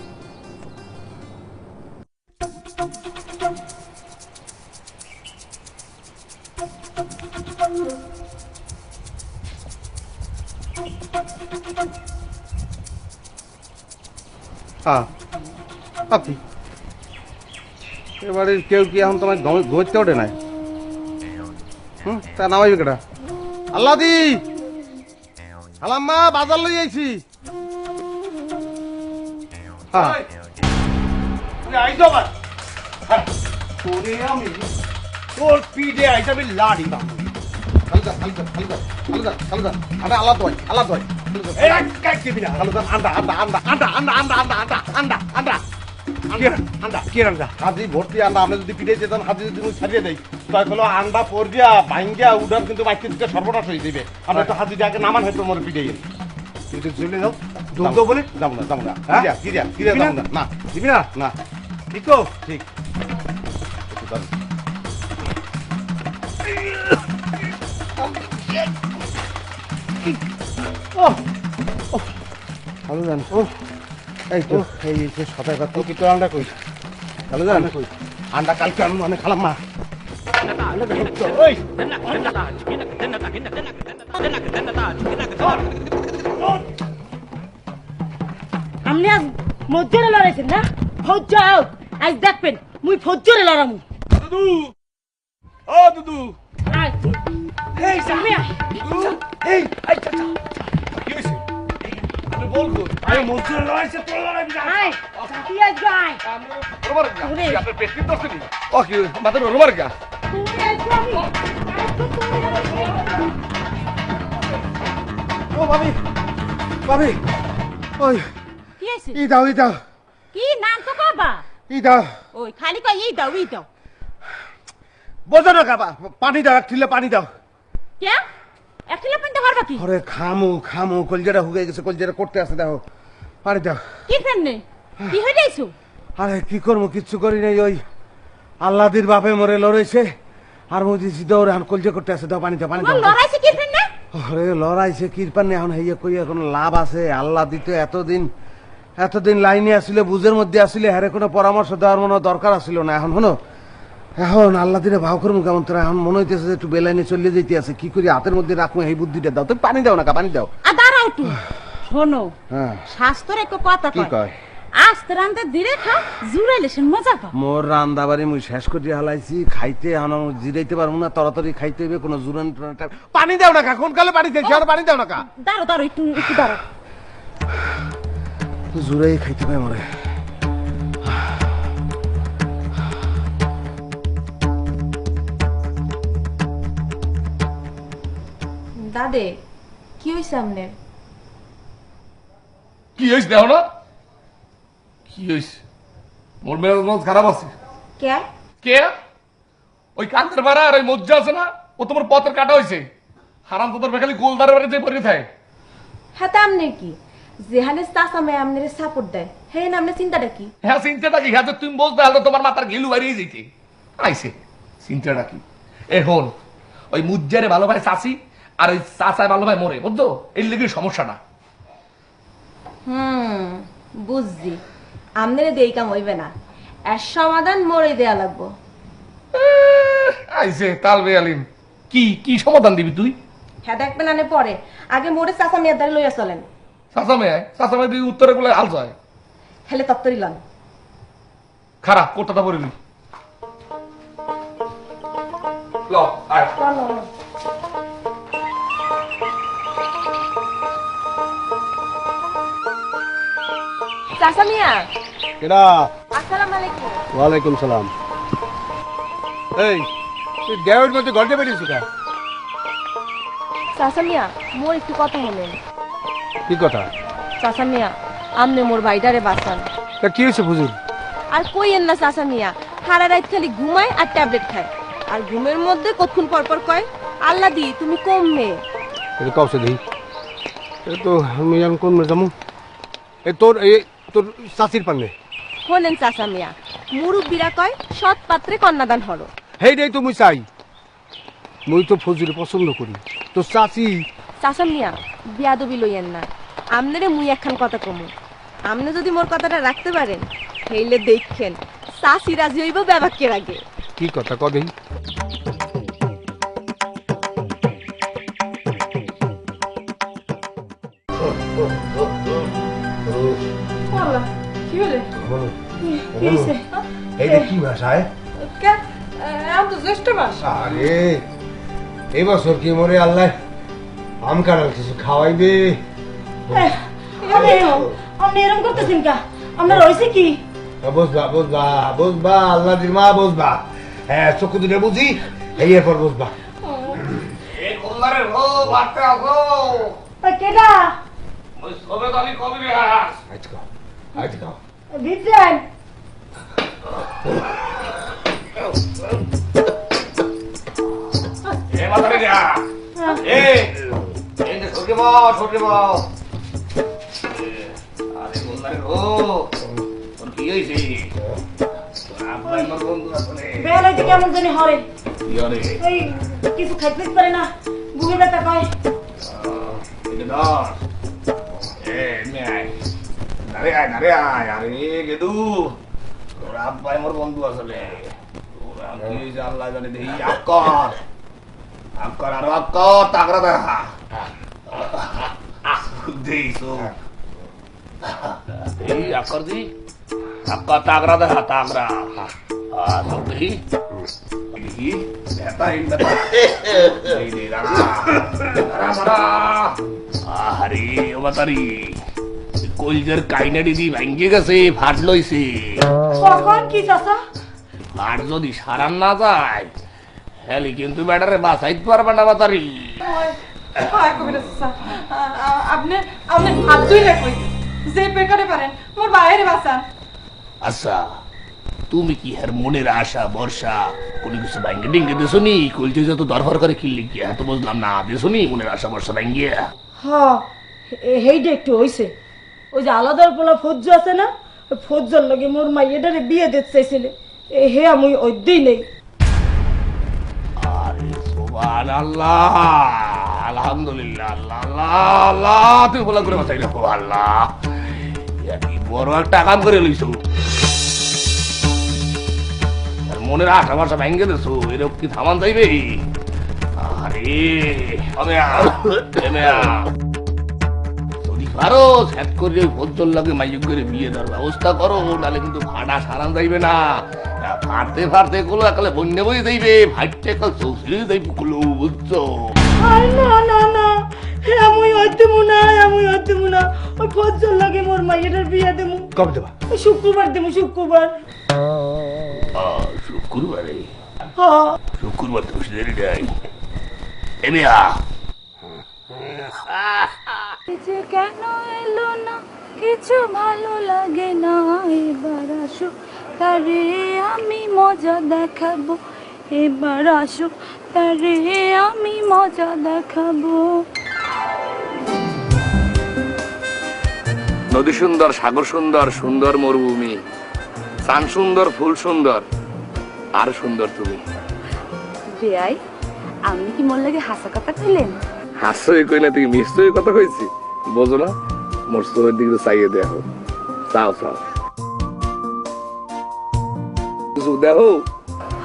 আপনি এবারে কেউ কি এখন তোমার ঘুরতে ওঠে নাই? তা নামাইবে কেটা? আল্লাহ দি আলাম্মা বাজার লই আইছি। তোর পিঠে আইসা আমি লাড়ি বাবু। ভর্তি আন্ডা আমরা যদি পিঠে যেতাম হাতে যদি ছাড়িয়ে দেয় তাই হলো আন্ডা পড়িয়া ভাঙ্গিয়া উঠার কিন্তু মাইকে দিতে সর্বনাশ হয়ে দিবে। আমরা তো হাতি আগে নামান হয়তো মোর পিঠে চলে যাও ঢুকবো বলে যাবো না যাবো না যাবো না না দিবি না না ঠিক তো ঠিক ভালো জান ও এই তো এই সবাই কথা কি তো আন্ডা কই ভালো জান কই আন্ডা কালকে আমি মানে খালাম মা আপনি আজ মজ্জরে লড়াইছেন না? ফৌজ আজ দেখবেন মুই ফৌজরে লড়ামু। দুদু ও দুদু এই সামিয়া এই আই চাচা কি হইছে? আমি বলবো আরে মজুর লড়াইছে তোর লড়াই না আয় সাথিয়া যাই রোমার গা আপনার পেট কি দরকার নেই ও কি মাথা রোমার গা ও ভাবি ভাবি ওই কি হইছে? ই দাও কি নাম তো কবা? ই দাও ওই খালি কই ই দাও বোঝো না কাবা পানি দাও এক ঠিলে পানি দাও। কে একলা পানি দাও কি? আরে খামু কলজাটা হুগে গেছে কলজাটা করতে আছে দেখো পানি দাও। কি ফেননে কি হই যাইছো? আরে কি করবো কিচ্ছু করি নাই ওই আল্লাদির বাপে মরে লড়াইছে আর মুজি দৌড়ে এখন কলজা করতে আছে দাও পানি দাও লড়াইছে কি ফেননে? আরে লড়াইছে কিরপান এখন হইয়া কইয়া কোনো লাভ আছে? আল্লাহ দিতে এতদিন লাইনে আসলে বুঝের মধ্যে আসলে হ্যারে কোনো পরামর্শ দেওয়ার মনে দরকার আসছিল না। এখন আল্লাহ দিনে ভাও করবো কেমন তোরা এখন মনে হইতেছে একটু বেলাইনে চলে যেতে আছে কি করি হাতের মধ্যে রাখবো এই বুদ্ধিটা দাও তুমি পানি দাও না পানি দাও। দাঁড়াও একটু শোনো হ্যাঁ শাস্ত্রে একটা কথা কি কয় আস্তে রান্দে ধীরে খাও জুড়াইলে সে মজা পাও। মোর রান্দাবাড়ি মুই শেষ করে হালাইছি খাইতে এখন জিরাইতে পারবো না তাড়াতাড়ি খাইতে হবে কোনো জুরান পানি দাও না কোন কালে পানি দেখছি আর পানি দাও না দাঁড়াও একটু দাঁড়াও জুরাই খাইতে পাই মরে। দাদে কি হইছে আপনার? কি হইছে দেখো না কি হইছে? মোর মেজাজ খারাপ আছে। কে কে? ওই কান্তের ভাড়া আর ওই মজ্জা আছে না ও তোমার পথের কাটা হয়েছে হারাম তোদের খালি গোলদারে বাড়িতে পড়ে থাকে। হ্যাঁ তা আপনি কি যেখানে চাষা মেয়ে আপনার সাপোর্ট দেয় হ্যাঁ না আপনার চিন্তাটা কি? হ্যাঁ চিন্তাটা কি? হ্যাঁ তুমি বলতে হলে তোমার মাথার ঘিলু বাড়িয়ে যেতে আইসে চিন্তাটা কি? এখন ওই মুজ্জারে ভালো ভাই চাষি আর ওই চাষায় ভালো ভাই মরে বুঝছো এর লেগে সমস্যাটা। বুঝছি আপনার দেই কাম হইবে না এর সমাধান মোরে দেয়া লাগবো। আইসে তাল বেয়ালিন কি কি সমাধান দিবি তুই? হ্যাঁ দেখবেন আনে পরে আগে মোরে চাষা মেয়ের দ্বারা লইয়া চলেন। চাষা মেয়ে তুই উত্তরে গুলো হাল যায় হেলে তত্তরি লন খারাপ কোটাটা পড়ে নি ল আয় চাষা মিয়া কেডা? আসসালামু আলাইকুম। ওয়ালাইকুম সালাম। এই তুই দেওয়ার মধ্যে ঘন্টা বেরিয়েছ কা? চাষা মিয়া মোর একটু কথা বলেন। কি কথা? চাষা মিয়া আমনে মোর ভাইটারে বাঁচান। তা কি হয়েছে বুঝুন? আর কইেন না চাষা মিয়া সারা রাত খালি ঘুমায় আর ট্যাবলেট খায় আর ঘুমের মধ্যে কতক্ষণ পর পর কয় আল্লাহ দি তুমি কমবে। এটা কাউছে দেই এ তো আমি জান কোন যামু এ তোর চাচির পানে শোনেন চাচা মিয়া, মুরব্বীরা কয় সৎ পাত্রে কন্যাদান হরো। হেই রে তো মুই চাই, মুই তো ফজুরে পছন্দ করি। তো চাচি চাচা মিয়া বিয়াদবি লইয়েন না, আমনেরে মুই একখান কথা কমু, আমনে যদি মোর কথাটা রাখতে পারেন হেইলে দেখেন চাচি রাজি হইব ব্যাবাকের আগে। কি কথা কদেই? কি হলে এইটা কি ভাষায়? এখন তো জ্যৈষ্ঠ মাস। আরে এই বছর কি মরে আল্লাহ আম কাঁঠাল কিছু খাওয়াইবে? আপনি এরকম করতেছেন কা? আপনার হয়েছে কি? বুঝবা বুঝবা বুঝবা আল্লাহ দির মা বুঝবা। হ্যাঁ চোখ দুটো বুঝি এই এরপর বুঝবা। কেডা আজকে আজকে ভিতরেন বেলাইতে কেমন জানি হরে এই কিছু খাইতে পারে না, বুকে ব্যথা পায়। বন্ধু আসলে তাগরা দেখা তাগরা দেখা তাগরা দেখি দেখি আরে ও বাতারি কলজের কাইনাডি দি ভাঙ্গে গেছে, ফাট লইছে। কখন কি চাচা? ফাট যদি সারান না যায় হেলি কিন্তু ব্যাটারে বাঁচাইতে পারবে না বাতারি। আপনি আপনি হাত ধুইলে কই যে পেকারে পারেন মোর বাইরে বাঁচান। আচ্ছা তুমি কি হের মনের আশা ভরসা কোনো কিছু ভাঙ্গে ডিঙ্গে দেছো নি? কলজে যত দরবার করে কিনলে গিয়া তো বুঝলাম না, দেছো নি মনের আশা ভরসা ভাঙ্গিয়া? হ্যাঁ হেইটা একটু হয়েছে। ওই যে আলাদার পোলা ফজ্জ আছে না, ওই ফজ্জর লাগে মোর মাইয়াটারে বিয়ে দিতে চাইছিলে, হে আমি ওই নেই। আরে সুবহানাল্লাহ, আলহামদুলিল্লাহ, আল্লাহ আল্লাহ আল্লাহ, তুমি বলা করে বাঁচাই রাখো আল্লাহ। কি বড় একটা কাম করে লইছো, মনের আশা ভরসা ভাঙ্গে দেছো, এরকম কি থামান যাইবে? আরে যদি পারো সেট করে ভদ্র লাগে মাইক করে বিয়ে দেওয়ার ব্যবস্থা করো, নাহলে কিন্তু ভাড়া সারান যাইবে না। ফাটতে ফাটতে গুলো একালে বন্যে বই যাইবে, ফাইটতে কাল চৌধুরী যাইবে গুলো, বুঝছো? না না না, আমি হইতে মুনা, আমি হইতে মুনা, ওই ফজ্জর লাগে মোর মাইয়াটার বিয়ে দেবো। কবে দেবা? শুক্রবার দেবো, শুক্রবার। শুক্রবারে? হ্যাঁ শুক্রবার তো দেরি নাই। এমিয়া কিছু কেন এলো না, কিছু ভালো লাগে না, এবার আসো তারে আমি মজা দেখাবো, এবার আসো তারে আমি মজা দেখাবো। নদী সুন্দর, সাগর সুন্দর, সুন্দর মরুভূমি, চান সুন্দর, ফুল সুন্দর, আর সুন্দর তুমি। বেয়াই আপনি কি মোর লাগে হাসা কথা কইলেন? হাসই কই না, তুই মিষ্টি কথা কইছি, বোঝো না? মোর চোখের দিকে চাইয়ে দেখো, চাও চাও দেখো।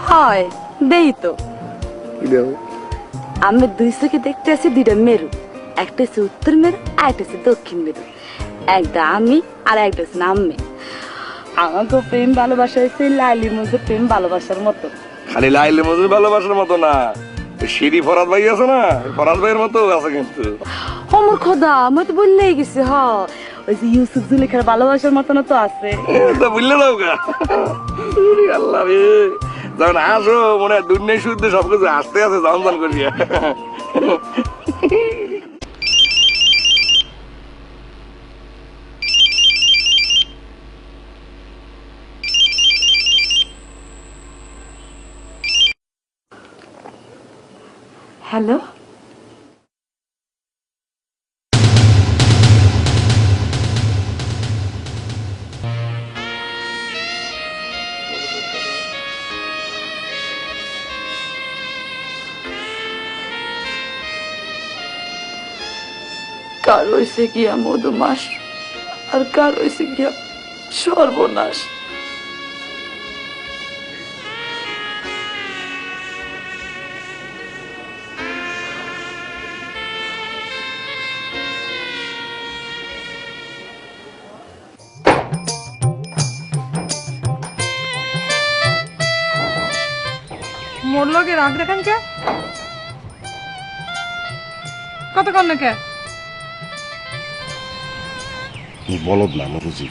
হয় দেই তো। কি দেখো? আমি দুই চোখে দেখতে আছি দুইটা মেরু, একটা হচ্ছে উত্তর মেরু আর একটা হচ্ছে দক্ষিণ মেরু, একটা আমি আর একটা হচ্ছে আম্মে। আমাকে প্রেম ভালোবাসা হয়েছে লাইলি মজুর প্রেম ভালোবাসার মতো। খালি লাইলি মজুর ভালোবাসার মতো না, সিঁড়ি ফরাদ ভাই আছে না, ফরাদ ভাইয়ের মতো আছে কিন্তু। আমার খোদা আমি তো বললেই গেছি। হ ওই যে ইউসুফ জুলেখার ভালোবাসার মতো না তো আছে। বুঝলে দাও গা আল্লাহ রে, যখন আসো মনে হয় দুনিয়ায় শুদ্ধ সবকিছু আসতে আছে জন জন করিয়া। হ্যালো কার হয়েছে গিয়া মধুমাস আর কার হয়েছে গিয়া সর্বনাশ। মোর লগে রাগ দেখান কে? কতক্ষণ না কে? বলদ না বুঝি।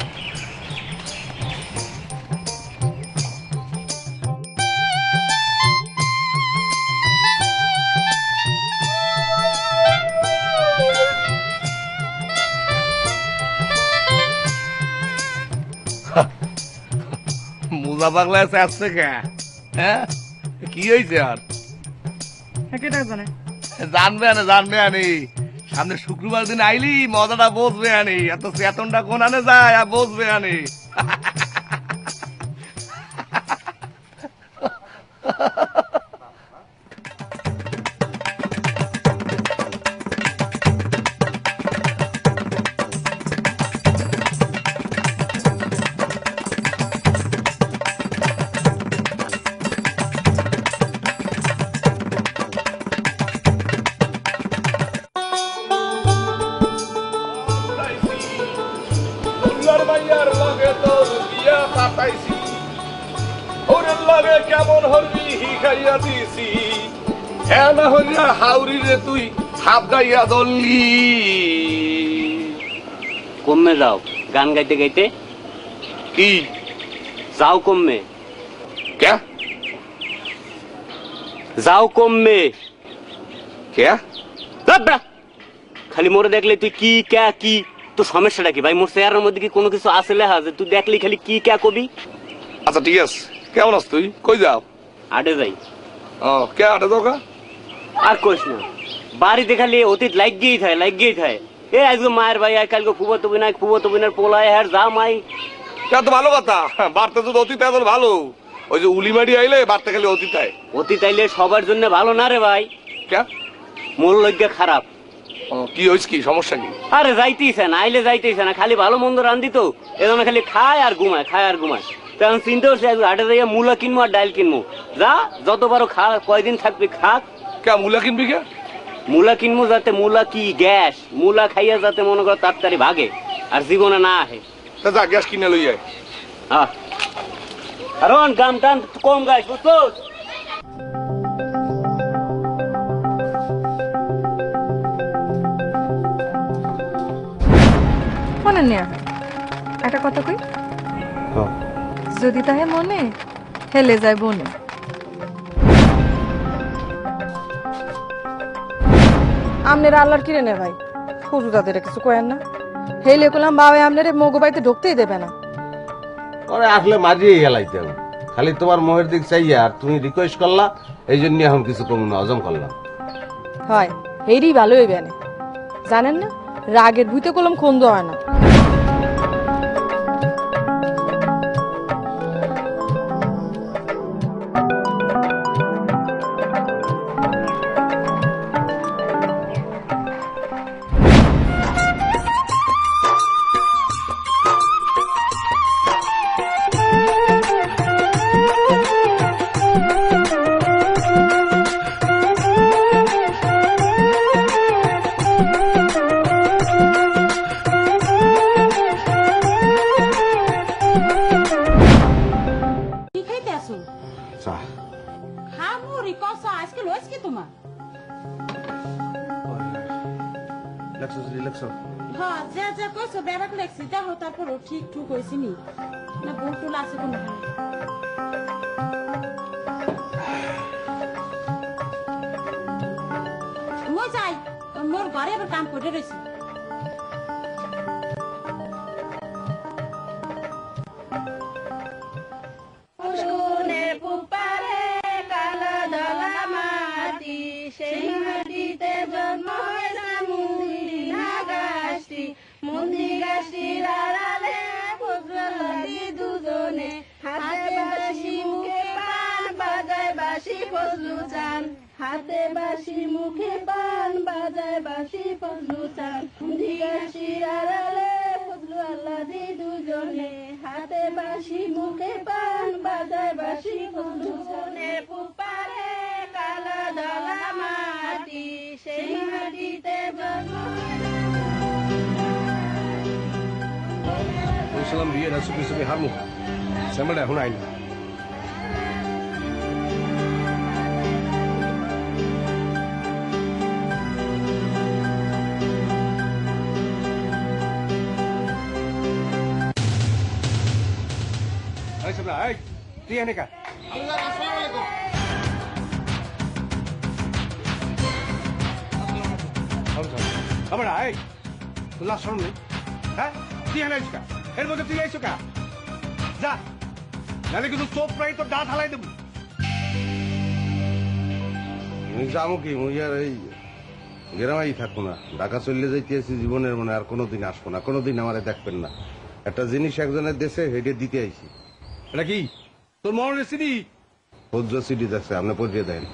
মুজা পাগলা আসছে কে? হ্যাঁ কি হয়েছে আর? কেটা জানে? জানবে আনি সামনে শুক্রবার দিন আইলি মজাটা বসবে আনি, এত চেতনটা কোন আনে যায় আর বসবে আনি। কেমন হরবি হিখাইয়া দিছি না হইয়া হাউরি রে তুই হাফ গাইয়া দললি। কমে যাও গান গাইতে গাইতে। কি যাও কমে? কে যাও কমে? কে খালি মোরে দেখলে তুই কি ক্যা কি তোর সমস্যাটা কি ভাই? মোর চেহারার মধ্যে কি কোনো কিছু আছে লেখা যে তুই দেখলি খালি কি ক্যা কবি? আচ্ছা ঠিক আছে, কেমন আছ তুই? কই যাও? আডে যাই। ও কে আডে যাও? আর কইস না, বাড়িতে খালি অতীত লাগিয়েই থাকে। এ আজকে মায়ের ভাই আয়, কালকে ফুবত বিনার পোলায় হ্যাঁ যা মাই। তো ভালো কথা, বাড়তে যদি অতীত এত ভালো। ওই যে উলিমারি আইলে বাড়তে খালি অতীত আয়। অতীত আইলে সবার জন্য ভালো না রে ভাই। কে মোর লজ্ঞা খারাপ। কি হয়েছে, কি সমস্যা কি? আরে যাইতেইছে না, আইলে যাইতেইছে না, খালি ভালো মন্দ রান্ধি তো এজন্য খালি খায় আর ঘুমায়। তখন চিন্তা করছি হাটে যাইয়া মূলা কিনবো আর ডাইল কিনবো। যা যত পারো খা, কয়দিন থাকবি খাক। কে মূলা কিনবি? কে মূলা কিনবো যাতে মূলা কি গ্যাস, মূলা খাইয়া যাতে মনে করো তাড়াতাড়ি ভাগে আর জীবনে না আহে। যা গ্যাস কিনে লই যায়। হ্যাঁ আর গাম টান কম গাছ বুঝছো? মনে নেই একটা কথা কই, যদি তাহে মনে হেলে যায় বনে। আমনের আল্লাহর কিরে নে ভাই, হুজু তাদের কিছু কয়েন না। হেলে করলাম বাবা আমনের মগু বাড়িতে ঢুকতেই দেবে না। ওরে আসলে মারিয়ে গেলাইতে খালি তোমার মোহের দিক চাইয়া আর তুমি রিকোয়েস্ট করলা, এই জন্য এখন কিছু কম না হজম করলাম। হয় হেরি ভালো হইবে না, জানেন না রাগের ভুইতে কলম খন্দ হয় না। ঠিক ঠিক হয়েছি নি না বল টুল আছে কোনো মই যাই মোর ঘরে আবার কাম করে রয়েছি। পুপারে কালা দলা মাটি সেই হাতে বাঁশি মুখে পান বাজায় বাঁশি ফজলু চান দিগাশির আড়ালে ফজলু আল্লাদি দুজনে হাতে বাঁশি মুখে পান বাজায় বাঁশি ফজলু চানে পুপারে কালা দলা মাটি সেই মাটিতে বলছিলাম বিয়ে না চুপি চুপি হারমু শ্যামলটা এখন আইন তুই এনে কা আমার আয় তোলা শরম নেই হ্যাঁ তুই এনে আইস কা এর মধ্যে তুই আইসো কা যা নাহলে কিন্তু চোপ প্রায় তোর দাঁত হালাই দেবো মুই যাবো কি মুই আর এই গ্রামেই থাকবো না ঢাকা চলে যাইতেছি জীবনের মনে আর কোনোদিন আসবো না কোনোদিন আমারে দেখবেন না একটা জিনিস একজনের দেশে হেঁটে দিতে আইছি এটা কি তোর মরণের সিডি পদ্র সিডি দেখছে আপনি পড়িয়ে দেন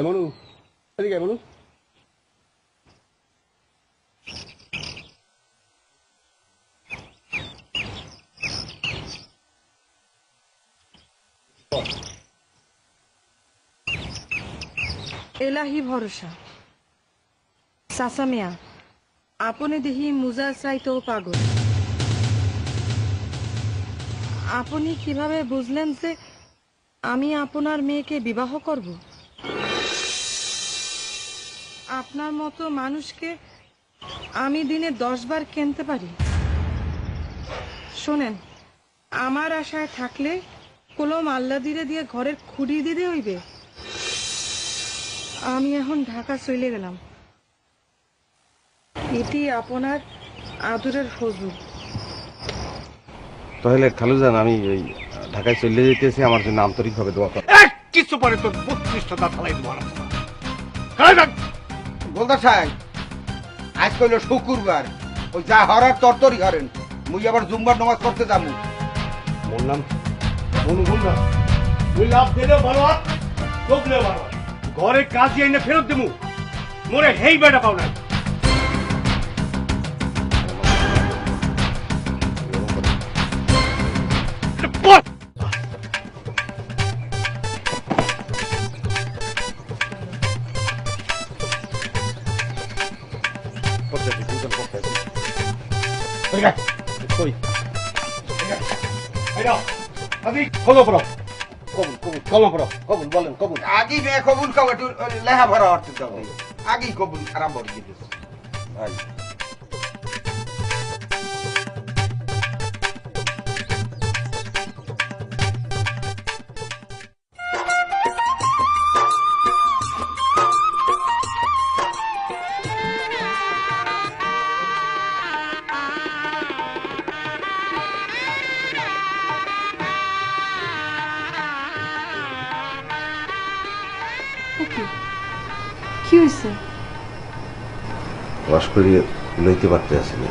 মনু এদিকে মনু এলাহি ভরসা চাচা মিয়া আপনি দেখি মুজা চাইতেও পাগল আপনি কিভাবে বুঝলেন যে আমি আপনার মেয়েকে বিবাহ করব আপনার মতো মানুষকে আমি দিনে 10 বার কিনতে পারি শোনেন আমার আশায় থাকলে কলম আল্লাহ দিয়ে ঘরের খুঁড়ি দিতে হইবে আমি এখন ঢাকা চলে গেলাম এটি আপনার আদরের ফজল তাহলে খালুজান আমি ওই ঢাকায় চলে যেতেছি আমার জন্য আন্তরিকভাবে দোয়া কর কিছু পরে তোর 32টা দাঁত হালাই দেবো গোলদার সাহেব আজ কইল শুক্রবার ওই যা হরার তরতরি হরেন মুই আবার জুম্বার নামাজ পড়তে যাবো বললাম অনুভব না তুই লাভ দিলেও ভালো হাত ঢুকলেও ভালো ঘরে কাজে এনে ফেরত দেবো মোরে হেই বেটা পাও না আগেই মেয়ে কবুল খাও একটু লেহা ভরা অর্থ দাও আগেই কবুল খারাপ ভরে দিতেছে কি হয়েছে ওয়াশ করিয়ে লইতে পারতে আছে না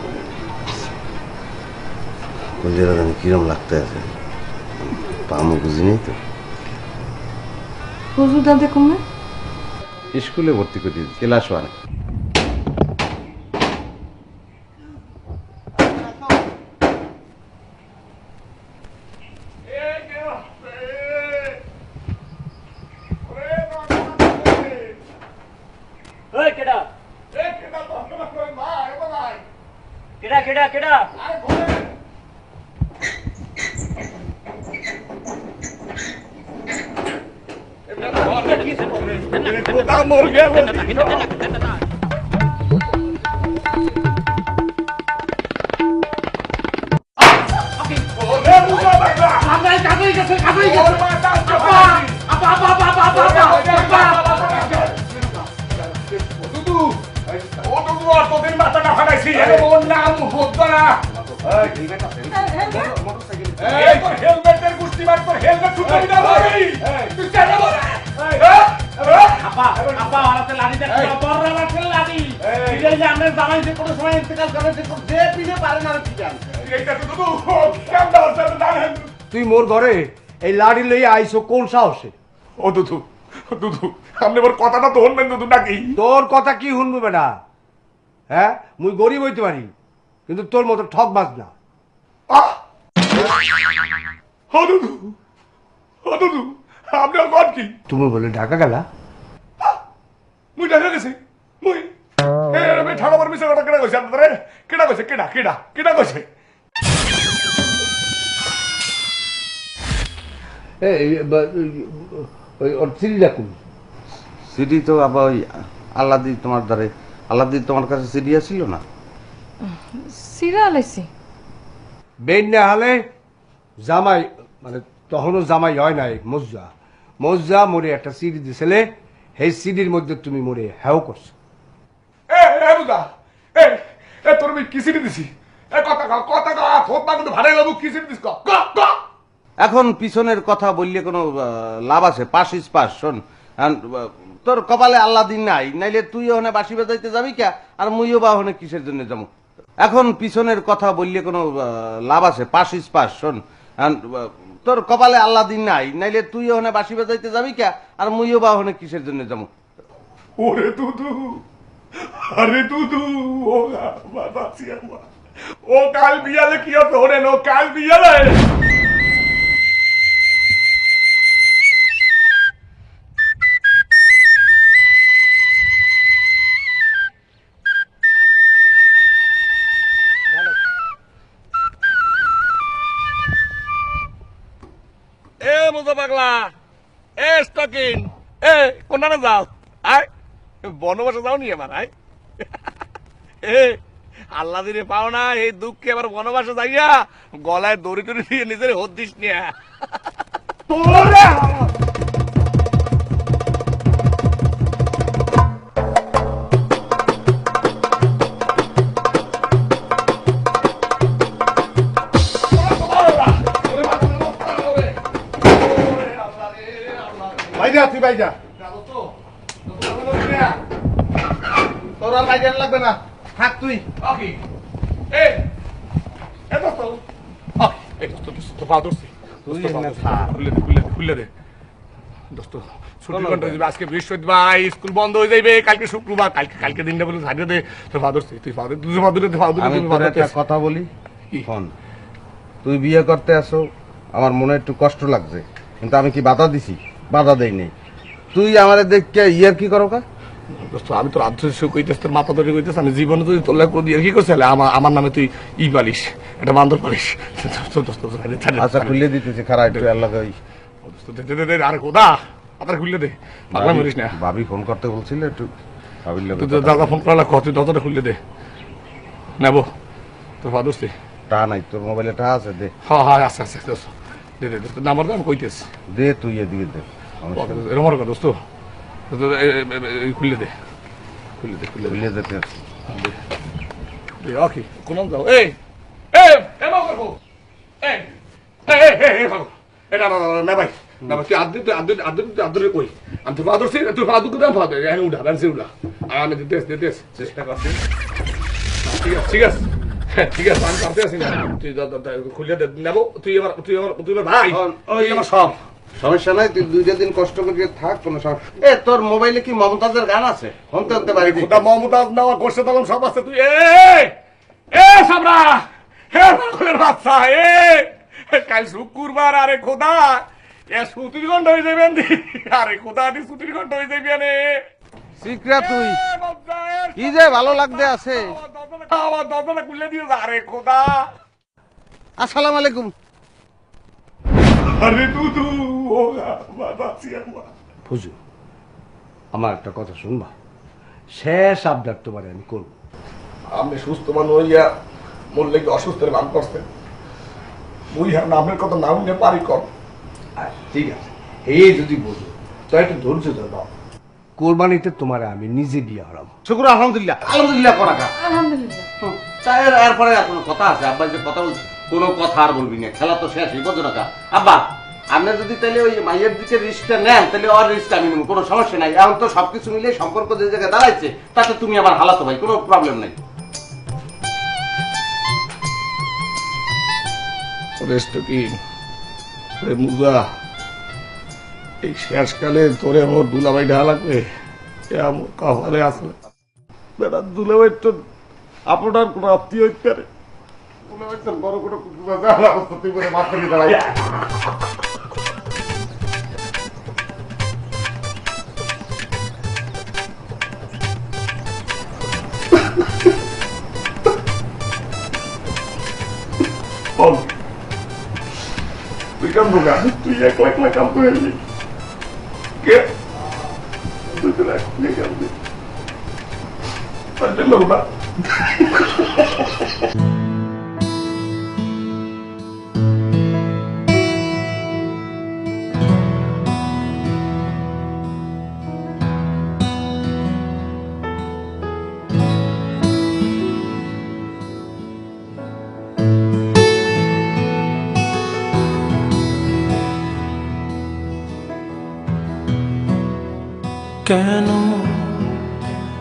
কোন জায়গা জানি কিরম লাগতে আছে পামো বুঝি নেই তো ফজল দাদা কমে স্কুলে ভর্তি করে দিয়েছি ক্লাস 1 হেলমেটের গুষ্টি মার তোর হেলমেট ছুটে দিতে হবে তুই চাই না আপা আপা ওরাতে লাড়ি দেখো বড় রাতে লাড়ি এই যে আমরা জামাই যে কোনো সময় ইন্তেকাল করে যে পিনে পারে না পিটান এইটা তো দুদু কেমন আছে জানেন তুই মোর ঘরে এই লাড়ি লইয়া আইছো কোন সাহসে? ও দুদু দুদু আপনি ওর কথাটা তো শুনবেন দুদু নাকি? তোর কথা কি শুনবো বেটা? হ্যাঁ মুই গরিব হইতে পারি কিন্তু তোর মতো ঠক বাজ না। ও দুদু আপনি আর কন কি? তুমি বলে ঢাকা গেলা? মুই ঢাকা গেছি মুই আমি ঠাড়া মার মিশে কথা কেডা কইছে আপনারে? কেডা কইছে? কেডা কইছে? ওই সিডি রাখুন। সিডি তো আবার ওই আল্লাদি তোমার দ্বারে আল্লাদি তোমার কাছে সিডি আসছিল না? সিরিয়াল আইছি বেন না হলে জামাই মানে তখনও জামাই হয় নাই মজ্জা মোরে একটা সিডি দিছিলে, সেই সিডির মধ্যে তুমি মোরে হ্যাও করছো। বুদা তোর আমি কি সিডি দিছি? কথা থোপা কিন্তু ভাড়াই বাবু কি সিডি দিস? এখন পিছনের কথা বললে কোনো লাভ আছে? Pass is pass. শোন তোর কপালে আল্লাহ দিন নাই, নাইলে তুই ওখানে বাসি বাজাইতে যাবি কে আর মুইও বা ওখানে কিসের জন্য যাবো? এখন পিছনের কথা বললে কোনো লাভ আছে? Pass is pass. শোন তোর কপালে আল্লাহ দিন নাই, নাইলে তুই ওখানে বাসি বাজাইতে যাবি কে আর মুইও বা ওখানে কিসের জন্য যাবো? ওরে দুদু আরে দুদু ও কাল বিয়ালে কি হতো? ওরে নো কাল বিয়ালে পাগলা এ স্টকিন এ কোনখানে যাও? আয় বনবাসে যাও নি আমার? আয় এ আল্লাহ দিনে পাও না এই দুঃখে আবার বনবাসে যাইয়া গলায় দড়ি টড়ি দিয়ে নিজের হদ দিস নিয়া তুই বাইজা তোর আর বাইজা লাগবে না, থাক তুই। আজকে বৃহস্পতিবার স্কুল বন্ধ হয়ে যাইবে, কালকে শুক্রবার, কালকে দিনটা বলে ছাড়িয়ে দে। তোর ফাদর তুই কথা বলি শোন, তুই বিয়ে করতে আসো আমার মনে একটু কষ্ট লাগছে, কিন্তু আমি কি বাধা দিছি? বাধা দেই নেই। তুই আমার দেখে ইয়ার কি করো কা? আমি তোর আদর্শ কইতেছ, তোর মাথা ধরে কইতেছ, আমি জীবনে তুই তোর লাগে দিয়ে কি করছিস? আমার নামে তুই ই পালিস, এটা বান্দর পালিস। আচ্ছা খুলে দিতেছি, খারাপ একটু আল্লাহ। আরে কোদা আপনার খুললে দে, পাগলা মরিস না। ভাবি ফোন করতে বলছিল, একটু দাদা ফোন করা কত দরজাটা খুললে দে নেবো। তোর ফাদর টা নাই তোর মোবাইলে টা আছে? দে। হ্যাঁ হ্যাঁ আচ্ছা আচ্ছা দে দে তোর নাম্বার আমি কইতেছি। দে তুই এদিকে দে। এরকম কর দোস্ত, খুললে দে খুললে দে খুললে খুলে যেতে দে। ওকে কোন যাও? এই এই এমন করবো এই এটা না ভাই না ভাই, তুই আদর কই? আমি তোর ফাদর তোর ফাদর কোথায়? ফাদর এখানে উঠা ডান্সে উঠা, আমি দিতে চেষ্টা করছি। ঠিক আছে ঠিক আছে আমি পারতে আছি না, তুই খুলে দে নেবো। তুই এবার ভাই আমার সব সমস্যা নাই, তুই 2 দিন কষ্ট করে থাক, কোনো সমস্যা। এ তোর মোবাইলে কি মমতাজের গান আছে? শুনতে শুনতে পারি। মমতাজ নেওয়া গোষ্ঠে তখন সব আছে। তুই সাবরা হে পাগলের বাচ্চা, কাল শুক্রবার, আরে খোদা এ ছুটির ঘন্টা হয়ে যাবেন। আরে খোদা দি ছুটির ঘন্টা হয়ে যাবি। শিখরা তুই কি যে ভালো লাগতে আছে। আমার দরজাটা খুলে দিও। আরে খোদা আসসালামু আলাইকুম। আরে দুদু ফুজু আমার একটা কথা শুনবা, শেষ আবদার তোমারে আমি করবো। আপনি সুস্থ মানুষ হইয়া মরলে কি অসুস্থের নাম করছেন? ওই নামের কথা নাম নিয়ে পারি কর। ঠিক আছে, এই যদি বলবো তো একটু ধৈর্য ধরবাও। কোরবানিতে তোমার আমি নিজে বিয়ে হারাম। শুক্র আলহামদুলিল্লাহ আলহামদুলিল্লাহ করা কা আলহামদুলিল্লাহ। এরপরে আর কোনো কথা আছে? আব্বা যে কথা বলছে, কোনো কথা আর বলবি না, খেলা তো শেষ। বুঝো না আব্বা আপনি যদি তাহলে ওই মাইয়ের দিকে রিস্কটা নেন তাহলে আর রিস্ক আমি নেব, কোনো সমস্যা নাই। এখন তো সবকিছু মিলে সম্পর্ক যে জায়গায় দাঁড়াইছে তাতে তুমি আবার হালাতো ভাই, কোনো প্রবলেম নাই। কি মুজা এই শেষকালে তোরে আমার দুলাভাই ঢা লাগবে, আমার কপালে আসলে বেটা দুলাভাই তো আপনার কোনো আত্মীয় হইতে পারে, বড় কোনো তুই করে মাফ করে দাঁড়াই। তুই কাম ঢোকা, তুই একলা একলা কাম করে এলি কে তুই তো একলাই কাম দিই লোক না। কেন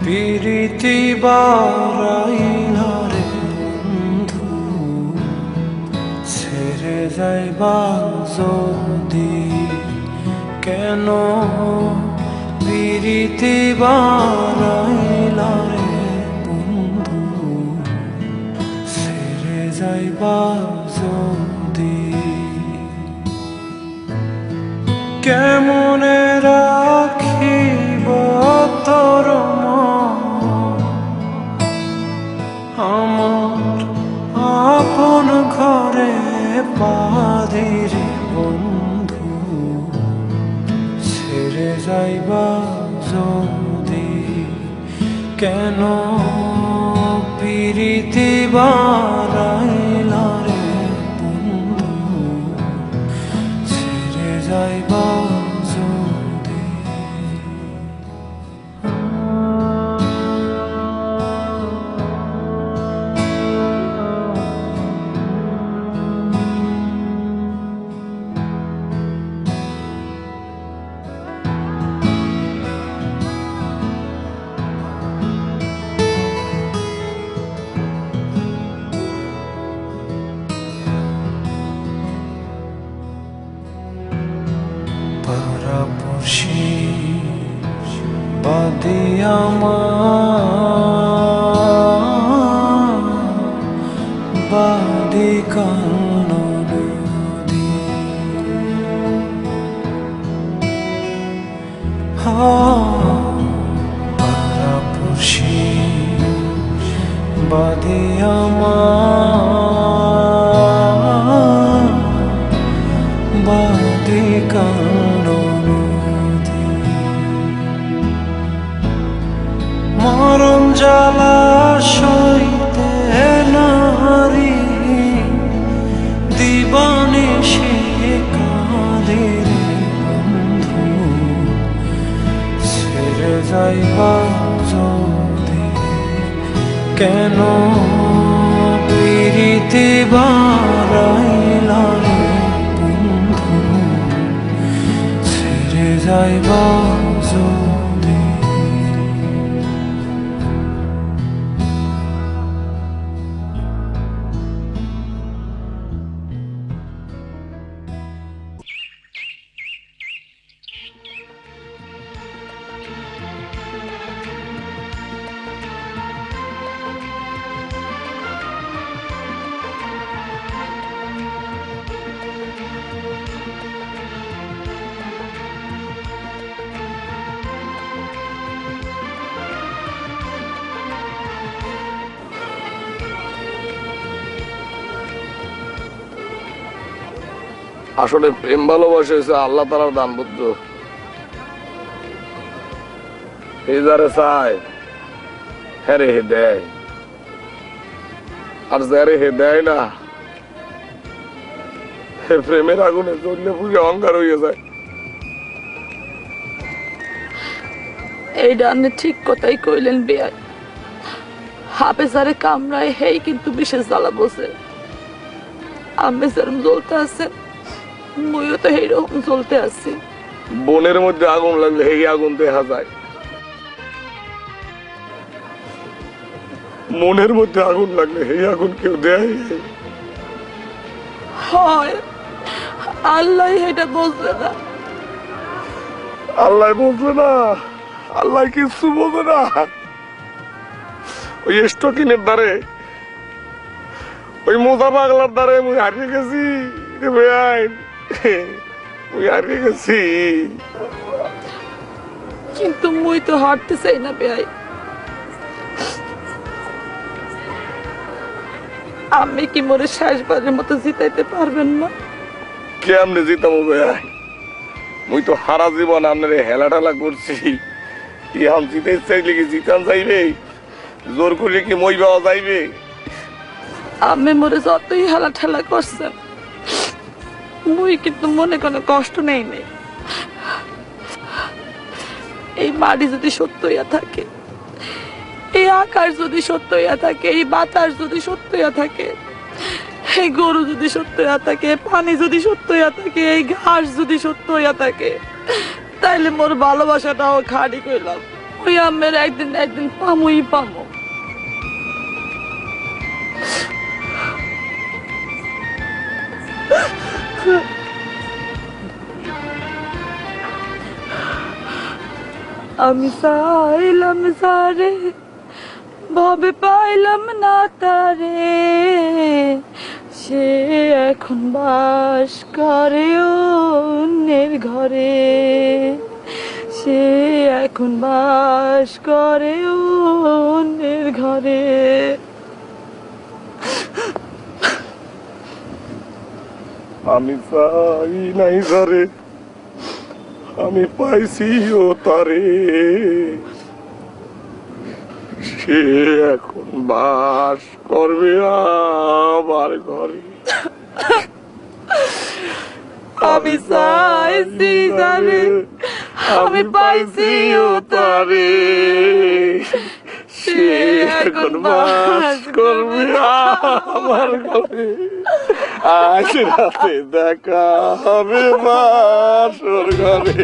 প্রীতি বারাইলা রে বন্ধু, ছেড়ে যাইবা যদি, কেন প্রীতি বারাইলা রে বন্ধু, ছেড়ে যাইবা যদি, কেমনে রাখিব তোর মন আমার আপন ঘরে বাঁধির বন্ধু, ছেড়ে যাইবা যদি, কেন প্রীতি বারাইলা রে বন্ধু, ছেড়ে যাইবা যদি। পাড়াপড়শি বাদে আমার বাদে কান্ন নদী, পাড়াপড়শি বাদে আমার বাদে কান্ন নদী, মরণ জ্বালা সইতে নারী দিবানে সে কাঁদে রে বন্ধু, ছেড়ে যাইবা যদি, কেন প্রীতি বারাইলা রে বন্ধু, ছেড়ে যাইবা যদি। আসলে প্রেম ভালোবাসা হয়েছে আল্লাহ তাআলার দান বুদ্ধ, এই যারে চায় হ্যারে হে দেয়, আর যারে হে দেয় না হে প্রেমের আগুনে জ্বললে পুড়ে অহংকার হয়ে যায়। এইটা আপনি ঠিক কথাই কইলেন বিয়াই, হাফেজারে কামরায় হেই কিন্তু বিশেষ জ্বালা বসে, আমি যেরম জ্বলতে আছেন মুইও তো এইরকম চলতে আছি। বনের মধ্যে আগুন লাগলে এই আগুন দেখা যায়, মনের মধ্যে আগুন লাগলে এই আগুন কেউ দেয়? হয় আল্লাহ এটা বুঝবে না। আল্লাহ বুঝবে না? আল্লাহ কিছু বোঝে না। ওই স্টকিনের দ্বারে, ওই মোজা পাগলার দ্বারে মুই হারিয়ে গেছি রে বেআইন, মুই হারিয়ে গেছি। কিন্তু মুই তো হারতে চাই না বেআই। আমি কি মোরে শেষবারের মতো জিতাইতে পারবেন না? কেমনে জিতাবো বেআই? মুই তো হারা জীবন আপনার হেলা ঠেলা করছি, এখন জিতে চাইলে কি জিতান যাইবে? জোর করলে কি মই পাওয়া যাইবে? আমি মোরে যতই হেলা ঠেলা করছেন, মুই কিন্তু মনে কোনো কষ্ট নেই নেই। এই মাটি যদি সত্য হইয়া থাকে, এই আকাশ যদি সত্য হইয়া থাকে, এই বাতাস যদি সত্য হইয়া থাকে, এই গরু যদি সত্য হইয়া থাকে, পানি যদি সত্য হইয়া থাকে, এই ঘাস যদি সত্য হইয়া থাকে, তাইলে মোর ভালোবাসাটাও খাড়ি কইলাম ওই আমের একদিন না একদিন পামুই পামো। আমি চাইলাম সারে, ভাবে পাইলাম না তারে, সে এখন বাস করে অন্যের ঘরে, সে এখন বাস করে অন্যের ঘরে। আমি চাই নাই সারে, আমি পাইছি ও তারে, সে এখন বাস করবে আমার ঘরে। আমি চাইছি তারে, আমি পাইছি ও তারে, সে এখন বাস করবে আমার ঘরে। আজ রাতে দেখা হবে বাসর ঘরে।